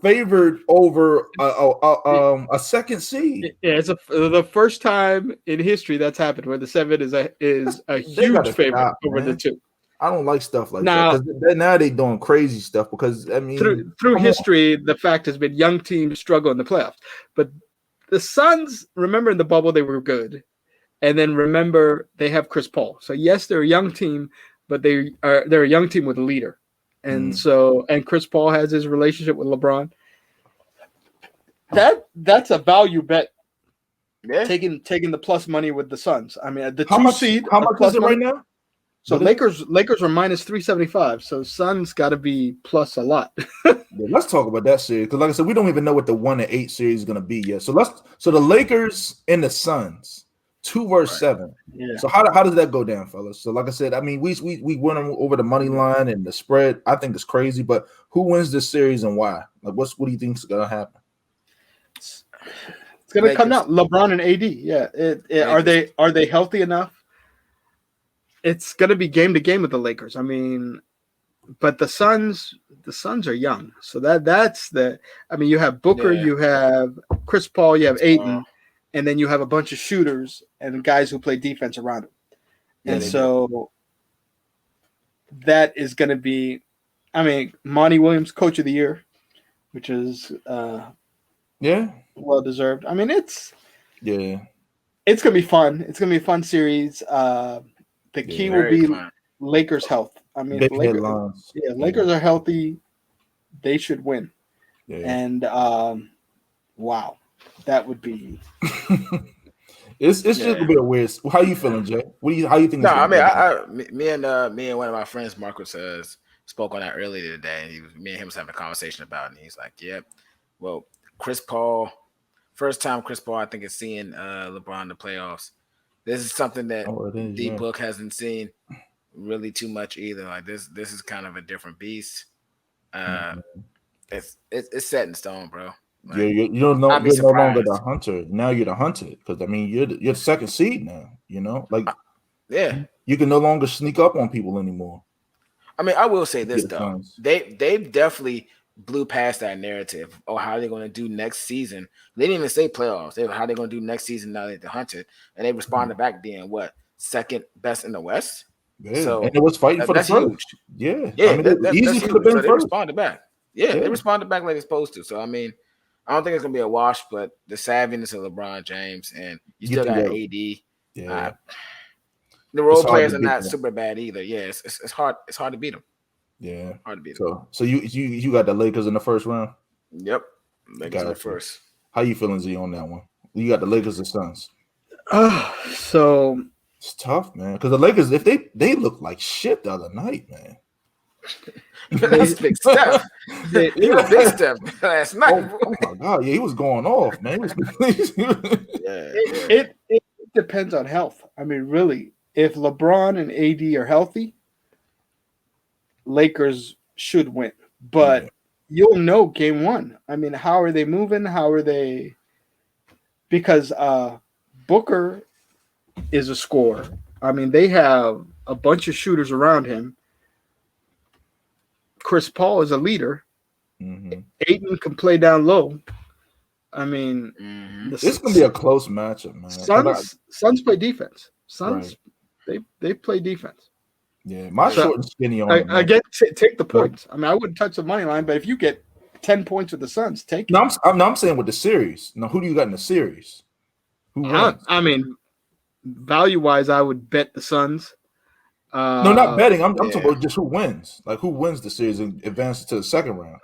favored over a 2nd seed? Yeah, it's the first time in history that's happened where the 7 is a huge favorite over the 2. I don't like stuff like that because now they doing crazy stuff. Because I mean, through history, the fact has been young teams struggle in the playoffs, but the Suns, remember in the bubble they were good. And then remember, they have Chris Paul. So yes, they're a young team, but they're a young team with a leader. And and Chris Paul has his relationship with LeBron. That's a value bet. Yeah. Taking the plus money with the Suns. I mean, the 2 seed. How much is it right now? So Lakers are minus 375. So Suns got to be plus a lot. Let's talk about that series because, like I said, we don't even know what the 1-8 series is going to be yet. So the Lakers and the Suns. 2 versus 7. Yeah. So how does that go down, fellas? So like I said, I mean, we went over the money line and the spread. I think it's crazy, but who wins this series and why? Like, what do you think is gonna happen? It's gonna come out LeBron and AD. Yeah, are they healthy enough? It's gonna be game to game with the Lakers. I mean, but the Suns are young, so that's the. I mean, you have Booker, you have Chris Paul, you have Ayton. And then you have a bunch of shooters and guys who play defense around him. And so that is going to be, I mean, Monty Williams, Coach of the Year, which is well deserved. I mean, it's going to be fun. It's going to be a fun series. The key will be Lakers' health. I mean, Lakers are healthy. They should win. Yeah. And wow. That would be. It's just a bit weird. How you feeling, Jay? How you think? No, I mean, me and one of my friends, Marcus, spoke on that earlier today, and me and him was having a conversation about it. And he's like, "Yeah, well, Chris Paul, first time Chris Paul, I think, is seeing LeBron in the playoffs. This is something that D Book hasn't seen really too much either. Like this is kind of a different beast. It's set in stone, bro." Like, you're no longer the hunter. Now you're the hunted because I mean you're the 2nd seed now. You know, like you can no longer sneak up on people anymore. I mean, I will say this though, they've definitely blew past that narrative. Oh, how they're going to do next season? They didn't even say playoffs. They were how they're going to do next season now that they're hunted, and they responded back being what 2nd best in the West. Yeah, so and it was fighting for the first. Huge. Yeah, I mean, that's easy could have been. So they responded back. Yeah, they responded back like they're supposed to. So I mean. I don't think it's gonna be a wash, but the savviness of LeBron James and you still got AD. Yeah, the role players are not super bad either. Yeah, it's hard. It's hard to beat them. Yeah, hard to beat them. So you got the Lakers in the first round. Yep, Lakers in the first. How you feeling, Z, on that one? You got the Lakers and Suns. So it's tough, man. Because the Lakers, if they look like shit the other night, man. That's big stuff. He was big stuff last night. Oh my god, he was going off, man. It depends on health. I mean, really, if LeBron and AD are healthy, Lakers should win. But you'll know game 1. I mean, how are they moving? How are they? Because Booker is a scorer. I mean, they have a bunch of shooters around him. Chris Paul is a leader. Ayton can play down low. I mean, it's gonna be a close matchup, man. Suns play defense. Suns, they play defense. Yeah, short and skinny on again. Take the points. I mean, I wouldn't touch the money line, but if you get 10 points with the Suns. Take it. No, I'm saying with the series. Now, who do you got in the series? Who wins? I mean, value-wise, I would bet the Suns. No, not betting. I'm talking about just who wins. Like who wins the series and advances to the second round.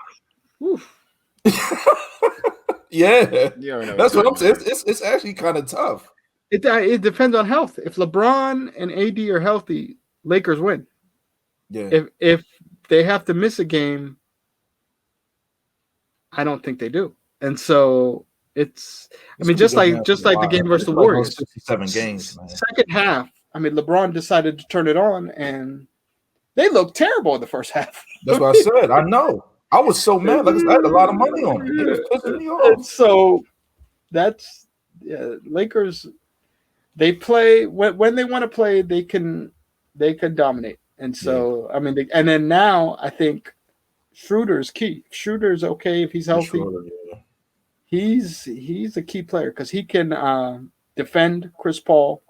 Yeah, that's what I'm saying. It's actually kind of tough. It depends on health. If LeBron and AD are healthy, Lakers win. Yeah. If they have to miss a game, I don't think they do. And so it's just like the game versus the Warriors. 67 games, man. Second half, LeBron decided to turn it on, and they looked terrible in the first half. That's what I said. I know. I was so mad. Like I had a lot of money on it. It was pissing me off. And so that's Lakers. They play when they want to play. They can dominate. And so and then now I think Schroeder's key. Schroeder's okay if he's healthy. He's a key player because he can defend Chris Paul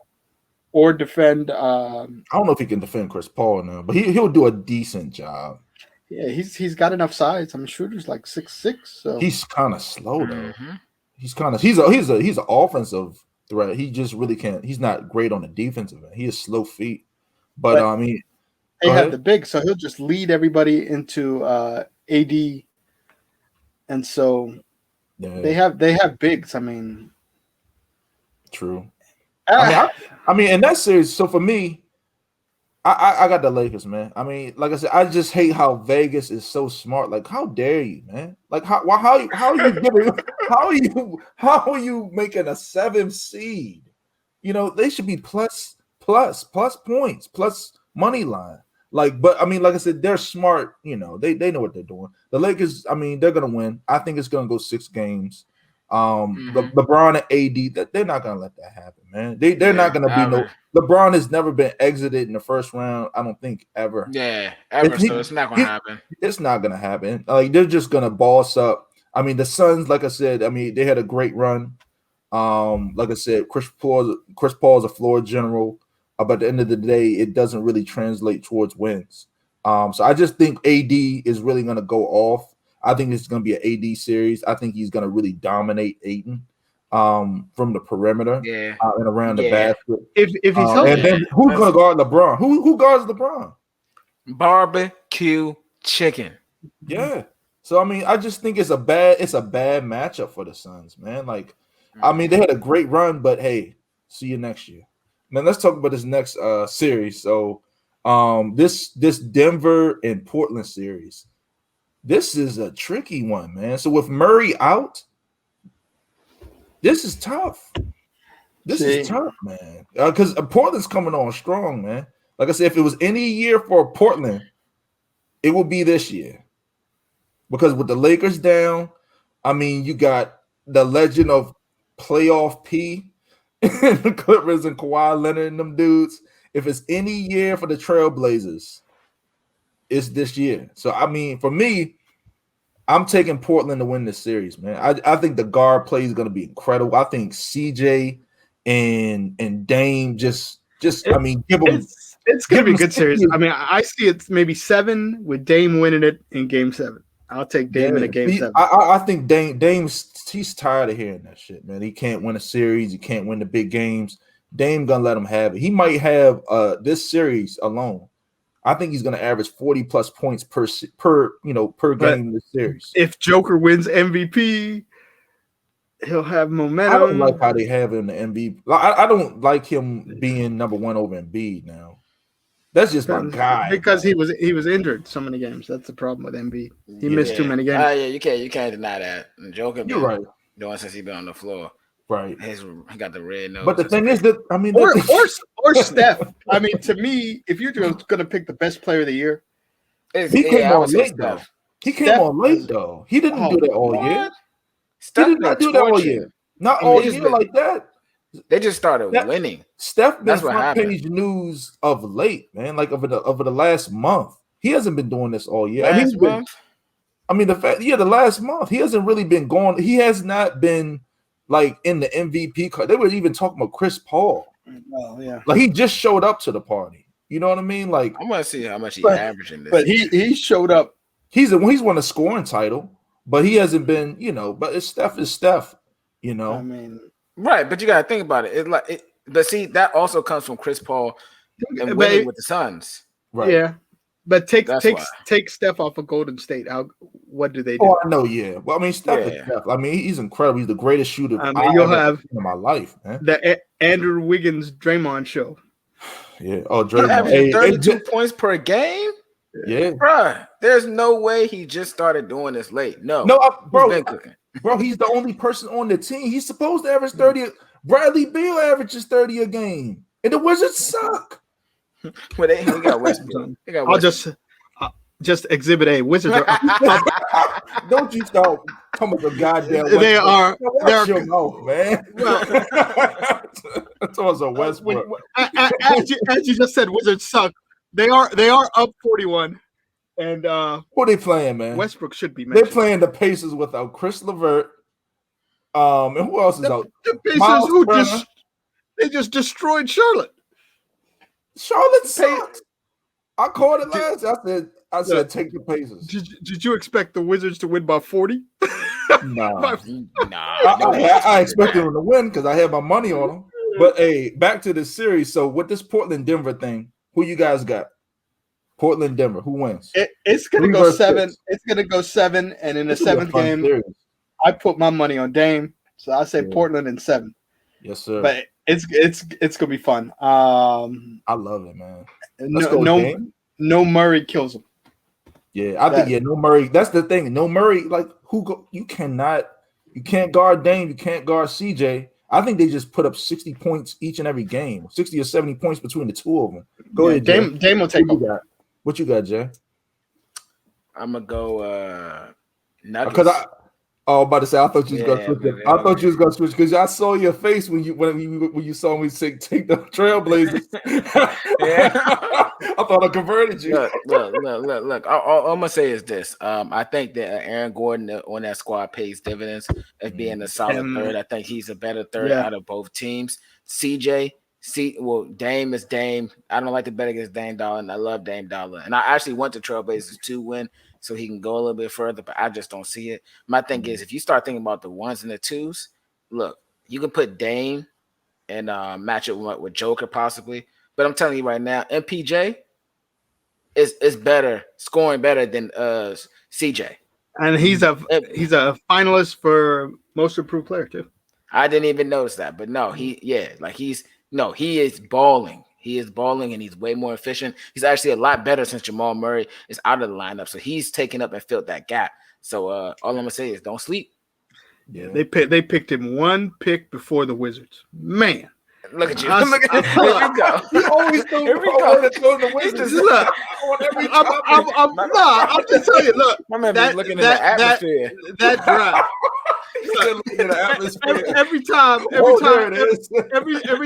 or defend. I don't know if he can defend Chris Paul now, but he'll do a decent job. Yeah, he's got enough size. Schroeder's like 6'6", so he's kind of slow though. He's an offensive threat. He just really can't. He's not great on the defensive end. He has slow feet, but they have the big, so he'll just lead everybody into AD, and so they have bigs. True. In that series. So for me, I got the Lakers, man. Like I said, I just hate how Vegas is so smart. Like, how dare you, man? Like, how are you giving? How are you making a 7 seed? They should be plus points, plus money line. Like I said, they're smart. They know what they're doing. The Lakers, they're gonna win. I think it's gonna go 6 games. LeBron and AD, they're not gonna let that happen, man. They're not gonna be no. LeBron has never been exited in the first round. I don't think ever. Yeah, ever. So it's not gonna happen. It's not gonna happen. Like they're just gonna boss up. The Suns, like I said, they had a great run. Like I said, Chris Paul's a floor general. But at the end of the day, it doesn't really translate towards wins. So I just think AD is really gonna go off. I think it's going to be an AD series. I think he's going to really dominate Ayton from the perimeter and around the basket. If he's healthy. And then who's going to guard LeBron? Who guards LeBron? Barbecue chicken. Yeah. So I just think it's a bad matchup for the Suns, man. Like, they had a great run, but hey, see you next year. Man, let's talk about this next series. So this Denver and Portland series. This is a tricky one, man. So with Murray out, this is tough. This is tough, man. Because Portland's coming on strong, man. Like I said, if it was any year for Portland, it would be this year. Because with the Lakers down, you got the legend of playoff P, the Clippers and Kawhi Leonard and them dudes. If it's any year for the Trailblazers, it's this year. So for me, I'm taking Portland to win this series, man. I think the guard play is going to be incredible. I think CJ and Dame give them. It's going to be a good series. I see it's maybe 7 with Dame winning it in Game 7. I'll take Dame in a Game 7. I think Dame's he's tired of hearing that shit, man. He can't win a series. He can't win the big games. Dame gonna let him have it. He might have this series alone. I think he's going to average 40 plus points per game in this series. If Joker wins MVP, he'll have momentum. I don't like how they have him in the MVP. I don't like him being number 1 over Embiid now. That's just my guy. Because he was injured so many games. That's the problem with Embiid. He missed too many games. You can't deny that. Joker, you're right. Doing since he's been on the floor. Right, he got the red nose. But the thing is that or Steph. To me, if you're going to pick the best player of the year, he came on late though. He came on late though. He didn't do that all year. Steph he did not do that all year. Not all year like that. They just started winning. Steph been front page news of late, man. Like over the last month, he hasn't been doing this all year. The last month he hasn't really been going. He has not been. Like in the MVP card, they were even talking about Chris Paul. Oh yeah, like he just showed up to the party. You know what I mean? Like I want to see how much he's averaging this. But he showed up. He's won a scoring title, but he hasn't been, but it's Steph is Steph, I mean, right, but you gotta think about it. It's like it, but see, that also comes from Chris Paul and winning with the Suns. Right. Yeah. But take That's Steph off of Golden State. What do they do? Oh, I know, yeah. Well, I mean, Steph is Steph. I mean, he's incredible. He's the greatest shooter I mean, you'll have in my life, man. The Andrew Wiggins Draymond show. Yeah. Oh, He's averaging 32 points per game. Yeah, bruh. There's no way he just started doing this late. No, bro. He's been cooking. Bro, he's the only person on the team. He's supposed to average 30. Bradley Beal averages 30 a game, and the Wizards suck. Well, they got Westbrook. I'll just exhibit A. Wizards are. Don't you start coming with goddamn. Westbrook. They are. Watch your mouth, man. Well, it's always a Westbrook. As you just said, Wizards suck. They are up 41, and who are they playing, man? Westbrook should be mentioned. They're playing the Pacers without Chris LeVert. And who else is out? The Pacers they just destroyed Charlotte. Charlotte sucks. I called it last. I said take the Pacers. Did you expect the Wizards to win by 40? Nah. I expected them to win because I had my money on them. But hey, back to the series. So with this Portland-Denver thing, who you guys got? Portland-Denver. Who wins? It's gonna go 7. It's gonna go 7, and in the 7th game, series. I put my money on Dame. So I say Portland in 7. Yes, sir. But it's gonna be fun. I love it, man. No Murray kills him. Yeah, I think no Murray. That's the thing. No Murray, like you can't guard Dame, you can't guard CJ. I think they just put up 60 points each and every game, 60 or 70 points between the two of them. Go ahead, Dame will take over. What you got, Jay? I'm gonna go Nuggets. Because about to say, I thought you was gonna switch. I thought you was gonna switch because I saw your face when you saw me say take the Trailblazers. I thought I converted you. Look. All I'm gonna say is this. I think that Aaron Gordon on that squad pays dividends as being a solid third. I think he's a better third out of both teams. Dame is Dame. I don't like to bet against Dame Dollar, and I love Dame Dollar. And I actually want the Trailblazers to win so he can go a little bit further, but I just don't see it. My thing is, if you start thinking about the ones and the twos, look, you can put Dame and match it with Joker possibly. But I'm telling you right now, MPJ is better, scoring better than CJ. And he's a finalist for most improved player too. I didn't even notice that, but no, he is balling. He is balling and he's way more efficient. He's actually a lot better since Jamal Murray is out of the lineup. So he's taken up and filled that gap. So all I'm gonna say is don't sleep. Yeah, they picked him 1 pick before the Wizards. Man, look at you! Look at here we go. He always throw the Wizards. Look, I'm just telling you. Look, my man be looking in the atmosphere. That drive. Every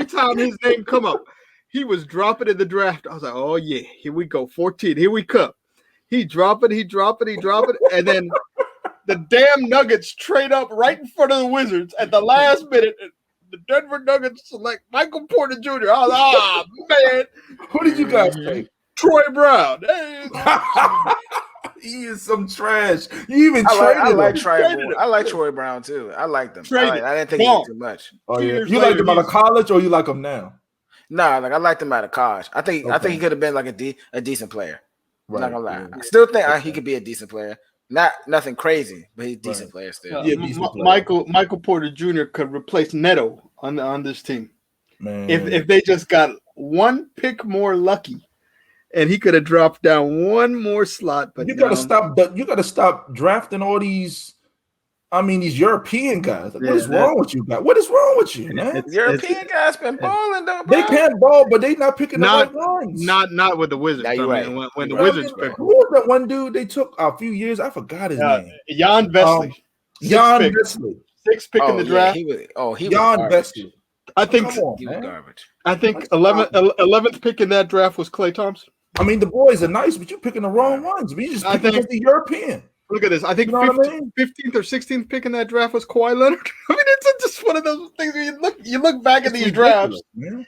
time his name come up, he was dropping in the draft. I was like, oh yeah, here we go, 14, here we come. He drop it, and then the damn Nuggets trade up right in front of the Wizards at the last minute. The Denver Nuggets select Michael Porter Jr. I was man, who did you guys take? Troy Brown. Hey. He is some trash. You even traded him. I like Troy Brown too. I like them. I didn't think he did too much. Oh yeah, you like him out of college or you like him now? Nah, like I liked him out of college. I think he could have been like a decent player. Right. I'm not gonna lie. I still think he could be a decent player. Nothing crazy, but he's a decent player still. Yeah, Michael Porter Jr. could replace Neto on this team. Man. If they just got 1 pick more lucky, and he could have dropped down 1 more slot. But you gotta stop. You gotta stop drafting all these. I mean, these European guys. Like, what is wrong with you guys? What is wrong with you, man? European guys been balling though. Bro. They can't ball, but they not picking the right ones. Not with the Wizards. When the Wizards pick. Who was that one dude they took a few years? I forgot his name. Jan Vesley. Jan Vesley. 6th pick in the draft. He was Jan Vesley. I think he was garbage. I think 11th pick in that draft was Klay Thompson. I mean, the boys are nice, but you're picking the wrong ones. We just picked the European. Look at this. I think 15th or 16th pick in that draft was Kawhi Leonard. I mean, it's just one of those things where you look back at these drafts, man.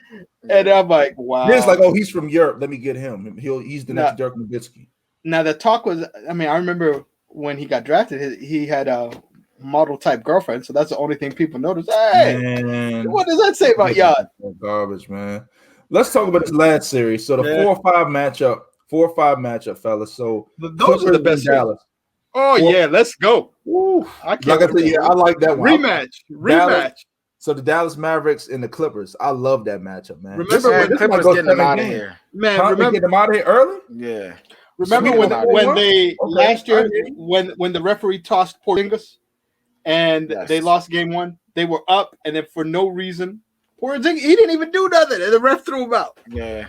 And I'm like, wow. It's like, he's from Europe. Let me get him. He's the next Dirk Nowitzki. Now the talk was, I mean, I remember when he got drafted, he had a model type girlfriend, so that's the only thing people notice. Hey, Man, what does that say about Yacht? Garbage, man. Let's talk about this last series. So the 4-5 matchup, fellas. So Those are the best in Dallas. Oh yeah, let's go. Woo. I can't Like I said, I like that one. Rematch. So the Dallas Mavericks and the Clippers. I love that matchup, man. Remember the Clippers getting them out of here. Man, remember getting them out of here early? Yeah. Remember when they last year when the referee tossed Porzingis and they lost game 1? They were up, and then for no reason, Porzingis, he didn't even do nothing, and the ref threw him out. Yeah.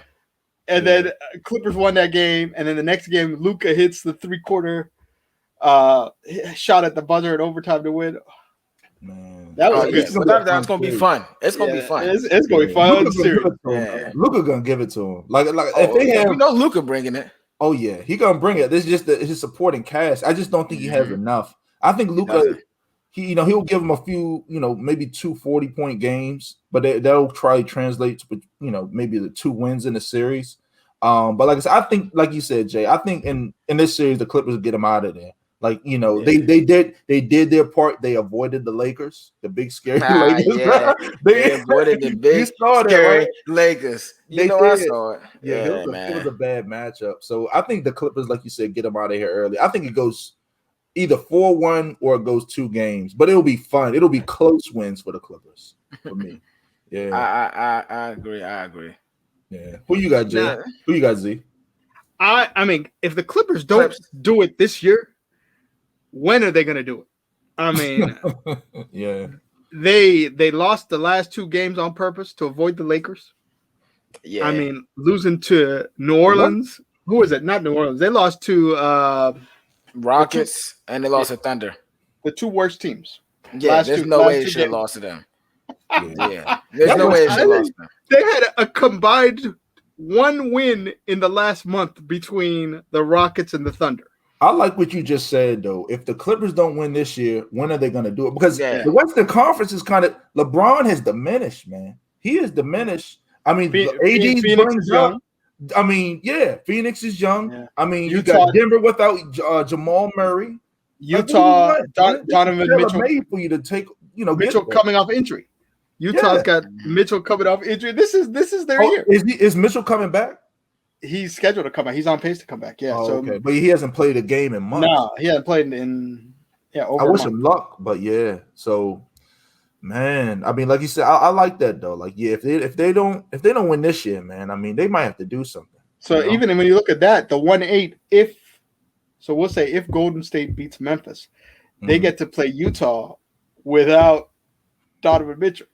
And then Clippers won that game, and then the next game, Luka hits the 3-quarter shot at the buzzer in overtime to win. Man, that was good. That's gonna be fun. It's gonna be fun. It's gonna be fun. Luka gonna give it to him. Like if they have, Luka bringing it. Oh yeah, he gonna bring it. This is just his supporting cast. I just don't think he has enough. I think Luka, he'll give him a few, maybe 2 40-point games, but that'll try to translate to maybe the 2 wins in the series. But like I said, I think, like you said, Jay, I think in this series the Clippers get them out of there. Like they did their part. They avoided the Lakers, the big scary Lakers. Yeah. they avoided the big scary Lakers. I saw it. It was a bad matchup. So I think the Clippers, like you said, get them out of here early. I think it goes either 4-1 or it goes 2 games, but it'll be fun. It'll be close wins for the Clippers for me. Yeah, I agree. Yeah, who you got, Jay? Who you got, Z? I mean, if the Clippers don't do it this year, when are they going to do it? I mean, yeah, they lost the last 2 games on purpose to avoid the Lakers. Yeah, I mean, losing to New Orleans. Who is it? Not New Orleans. They lost to Rockets and they lost to Thunder. The 2 worst teams. Yeah, there's no way they should have lost to them. Yeah, there's no way they should have lost to them. They had a combined 1 win in the last month between the Rockets and the Thunder. I like what you just said, though. If the Clippers don't win this year, when are they going to do it? Because the Western Conference is kind of – LeBron has diminished, man. He has diminished. I mean, AD is young. I mean, Phoenix is young. Yeah. I mean, you got Denver without Jamal Murray. Utah, Donovan Mitchell. Made for you to take, Mitchell coming off injury. Utah's got Mitchell coming off injury. This is their year. Is Mitchell coming back? He's scheduled to come back. He's on pace to come back. Yeah. Okay. But he hasn't played a game in months. No, he hasn't played in over I wish him luck, but so man, I mean, like you said, I like that though. Like, if they don't win this year, man, I mean, they might have to do something. So even when you look at that, the 1-8, we'll say if Golden State beats Memphis, they get to play Utah without Donovan Mitchell.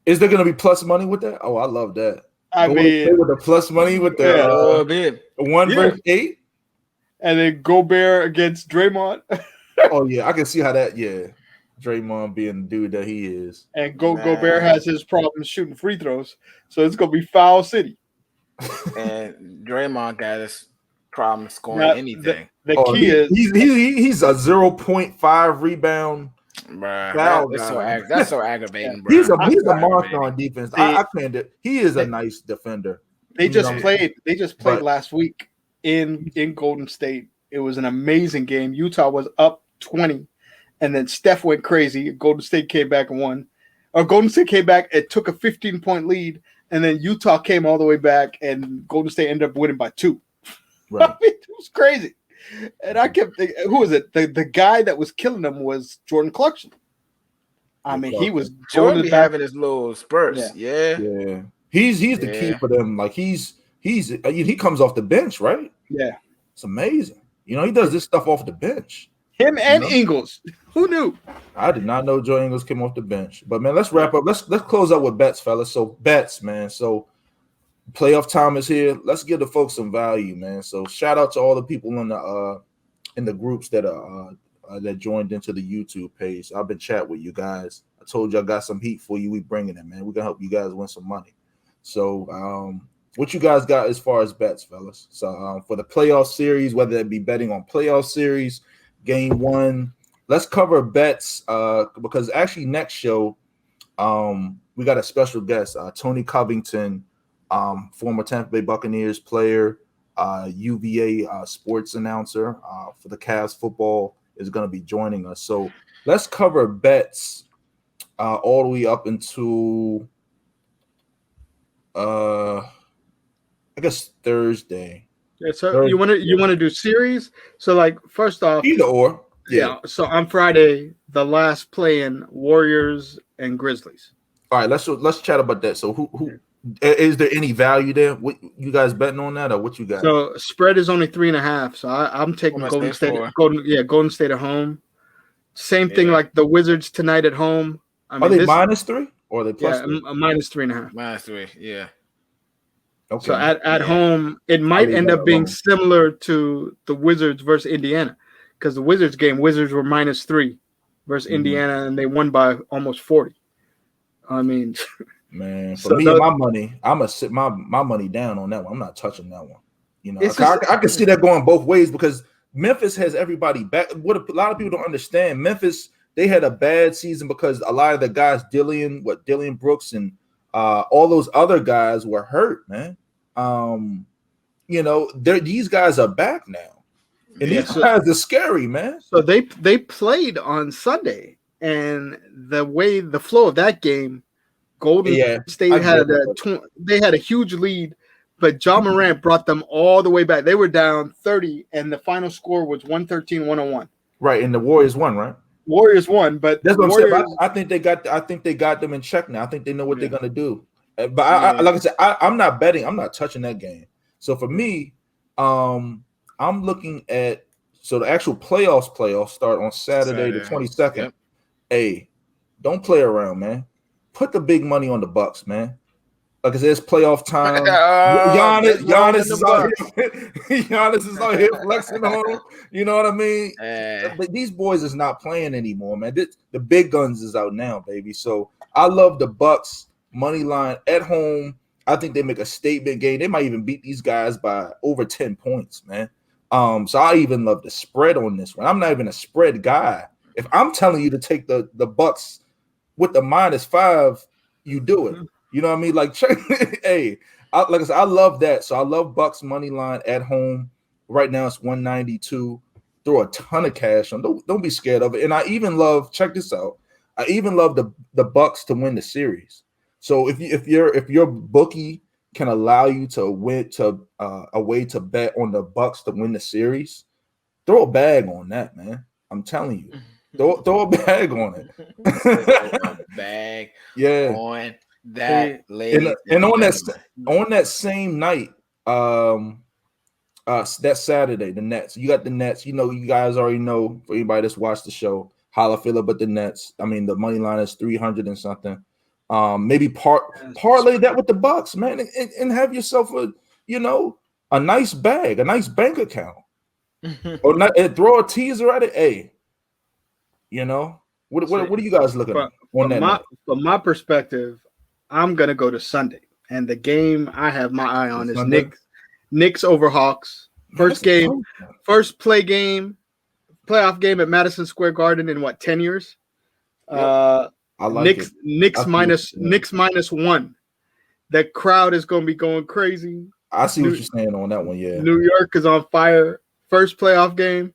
Is there going to be plus money with that? Oh, I love that. I mean, with the plus money with the 1 versus 8, and then Gobert against Draymond. Oh yeah, I can see how that. Yeah, Draymond being the dude that he is, and Gobert has his problems shooting free throws, so it's gonna be foul city. And Draymond got his problem scoring anything. The key is he's a 0.5 rebound. That's so aggravating, bro. He's a monster on defense. I can't. He is a nice defender. They just played last week in Golden State. It was an amazing game. Utah was up 20, and then Steph went crazy. Golden State came back and won. Golden State came back. It took a 15-point lead, and then Utah came all the way back, and Golden State ended up winning by 2. Right. I mean, it was crazy. And I kept thinking, who was it? The guy that was killing them was Jordan Clarkson. I mean, he was Jordan having his little spurts. Yeah. He's the key for them. Like he comes off the bench, right? Yeah, it's amazing. He does this stuff off the bench. Him and Ingles. Who knew? I did not know Joe Ingles came off the bench. But man, let's wrap up. Let's close out with bets, fellas. So bets, man. So playoff time is here. Let's give the folks some value, man. So shout out to all the people in the groups that that joined into the YouTube page. I've been chatting with you guys. I told you I got some heat for you. We bringing it, man. We're gonna help you guys win some money. So what you guys got as far as bets, fellas? So for the playoff series, whether it be betting on playoff series, game 1, let's cover bets because actually next show we got a special guest, Tony Covington, former Tampa Bay Buccaneers player, UVA sports announcer for the Cavs football is going to be joining us. So let's cover bets all the way up into I guess Thursday. Yeah, so you want to do series? So like first off, Either or. Yeah. So on Friday, the last play in Warriors and Grizzlies. All right, let's chat about that. So who is there any value there? What you guys betting on that, or what you got? So spread is only 3.5. So I'm taking Golden State. Golden State at home. Same thing like the Wizards tonight at home. I mean, are they -3 or are they plus 3? A -3.5. -3, yeah. Okay. So at home, it might end up being similar to the Wizards versus Indiana, because the Wizards game, Wizards were -3 versus Indiana, and they won by almost 40. I mean, man, for me and my money, I'm gonna sit my money down on that one. I'm not touching that one. You know, I can see that going both ways because Memphis has everybody back. What a lot of people don't understand, Memphis, they had a bad season because a lot of the guys, Dillon Brooks and all those other guys were hurt, man. You know, these guys are back now, and these guys are scary, man. So they played on Sunday, and the flow of that game, Golden State had a huge lead, but Ja Morant brought them all the way back. They were down 30, and the final score was 113-101. Right, and the Warriors won, right? Warriors won, but that's what I'm saying. I think they got them in check now. I think they know what they're gonna do. But I, like I said, I'm not betting. I'm not touching that game. So for me, I'm looking at the actual playoffs start on Saturday. The 22nd. Yep. Hey, don't play around, man. Put the big money on the Bucks, man. Like I said, it's playoff time. Giannis is out here flexing on him. You know what I mean? But these boys is not playing anymore, man. The big guns is out now, baby. So I love the Bucks money line at home. I think they make a statement game. They might even beat these guys by over 10 points, man. So I even love the spread on this one. I'm not even a spread guy. If I'm telling you to take the Bucks with the -5, you do it. You know what I mean? Like, hey, like I said, I love that. So I love Bucks money line at home. Right now it's 192. Throw a ton of cash on. Don't be scared of it. And I even love, check this out. I even love the Bucks to win the series. So if your bookie can allow you to win a way to bet on the Bucks to win the series, throw a bag on that, man. I'm telling you. Throw a bag on it. A bag on that, lady. And on that same night, that Saturday, the Nets. You got the Nets. You know, you guys already know, for anybody that's watched the show, how I feel about the Nets. I mean, the money line is 300 and something. Maybe parlay that with the Bucks, man, and have yourself a nice bag, a nice bank account. Or not, and throw a teaser at it. Hey, you know, what are you guys looking at on that night? From my perspective, I'm gonna go to Sunday, and the game I have my eye on is Knicks over Hawks. First playoff game at Madison Square Garden in 10 years? I like Knicks -1. That crowd is gonna be going crazy. I see what you're saying on that one. Yeah, New York is on fire. First playoff game.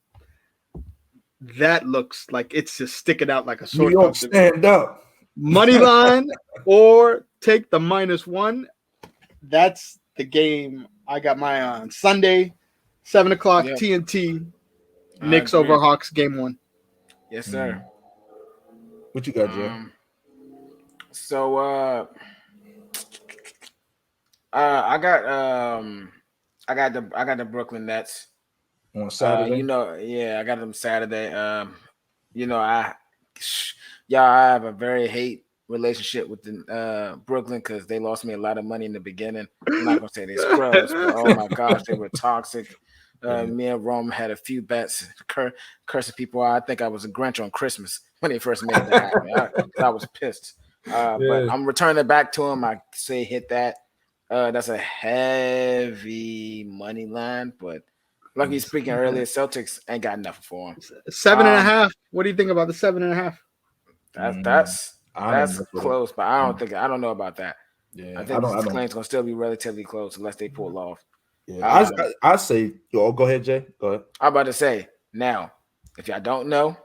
That looks like it's just sticking out like a sore thumb. New York, stand up. Money line or take the -1. That's the game I got my eye on. Sunday, 7 o'clock TNT. Knicks over Hawks, game 1. Yes, sir. What you got, Jay? So I got the Brooklyn Nets on Saturday. I got them Saturday. I have a very hate relationship with the Brooklyn because they lost me a lot of money in the beginning. I'm not gonna say they scrubs, but oh my gosh, they were toxic. Me and Rome had a few bets cursing people out. I think I was a Grinch on Christmas when they first made that happen. I was pissed. But I'm returning it back to him. I say hit that. That's a heavy money line, but like he's speaking earlier, Celtics ain't got nothing for him. 7.5. What do you think about the 7.5? That's close, but I don't know about that. Yeah, I think this claim's gonna still be relatively close unless they pull off. Yeah, I say, go ahead, Jay. Go ahead. I'm about to say now, If y'all don't know,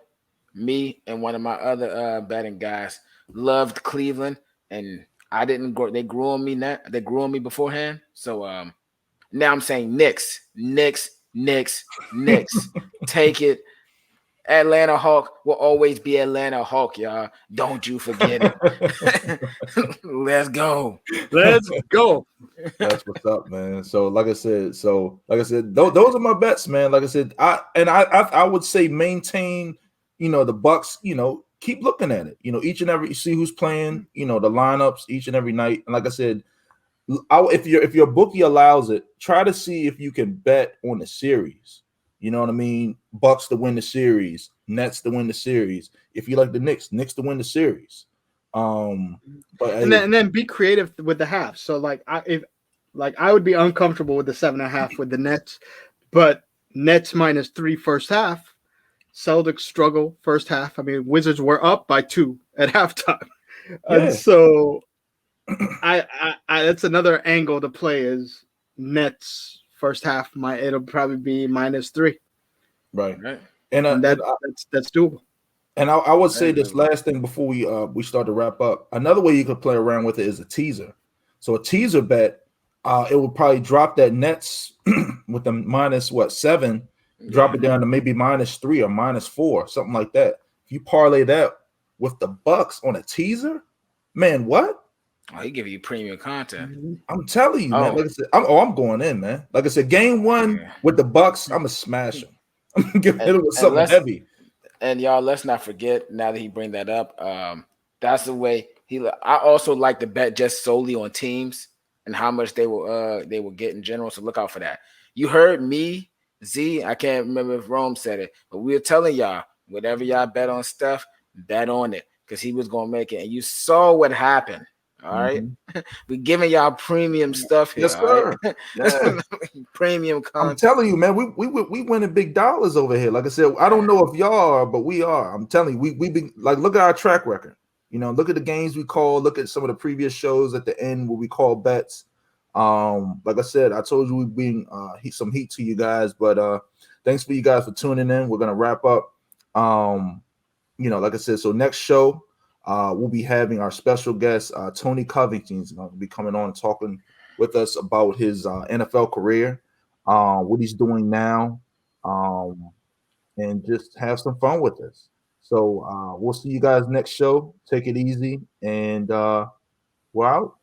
me and one of my other betting guys loved Cleveland, and I didn't grow. They grew on me now. They grew on me beforehand. So now I'm saying Knicks, Knicks, Knicks, Knicks. Take it. Atlanta Hawk will always be Atlanta Hawk, y'all. Don't you forget it. Let's go. Let's go. That's what's up, man. So, like I said, those are my bets, man. Like I said, I would say maintain, the Bucks. Keep looking at it. Each and every see who's playing. The lineups each and every night. And like I said, if your bookie allows it, try to see if you can bet on the series. You know what I mean? Bucks to win the series, Nets to win the series. If you like the Knicks to win the series. But and then be creative with the half. So like I would be uncomfortable with the 7.5 with the Nets, but Nets -3 first half. Celtics struggle first half. I mean, Wizards were up by 2 at halftime, and so I that's another angle to play is Nets first half. It'll probably be -3. Right. And that's doable. And I would say this last thing before we start to wrap up. Another way you could play around with it is a teaser. So a teaser bet, it would probably drop that Nets with the -7, drop it down to maybe -3 or -4, something like that. If you parlay that with the Bucks on a teaser, man, what? Oh, he give you premium content. I'm telling you, man. Like I said, I'm going in, man. Like I said, game 1 with the Bucks, I'm gonna smash them. I'm gonna give it with something heavy. And y'all, let's not forget. Now that he bring that up, that's the way I also like to bet just solely on teams and how much they will get in general. So look out for that. You heard me, Z. I can't remember if Rome said it, but we were telling y'all whatever y'all bet on stuff, bet on it because he was gonna make it, and you saw what happened. All right, we're giving y'all premium stuff here. Yes, sir. Right? Yeah. Premium content. I'm telling you, man, we winning big dollars over here. Like I said, I don't know if y'all are, but we are. I'm telling you, we been like, look at our track record. Look at the games we call. Look at some of the previous shows at the end where we call bets. Like I said, I told you we bring some heat to you guys, but thanks for you guys for tuning in. We're gonna wrap up. Like I said, so next show. We'll be having our special guest, Tony Covington, is going to be coming on and talking with us about his NFL career, what he's doing now, and just have some fun with us. So we'll see you guys next show. Take it easy, and we're out.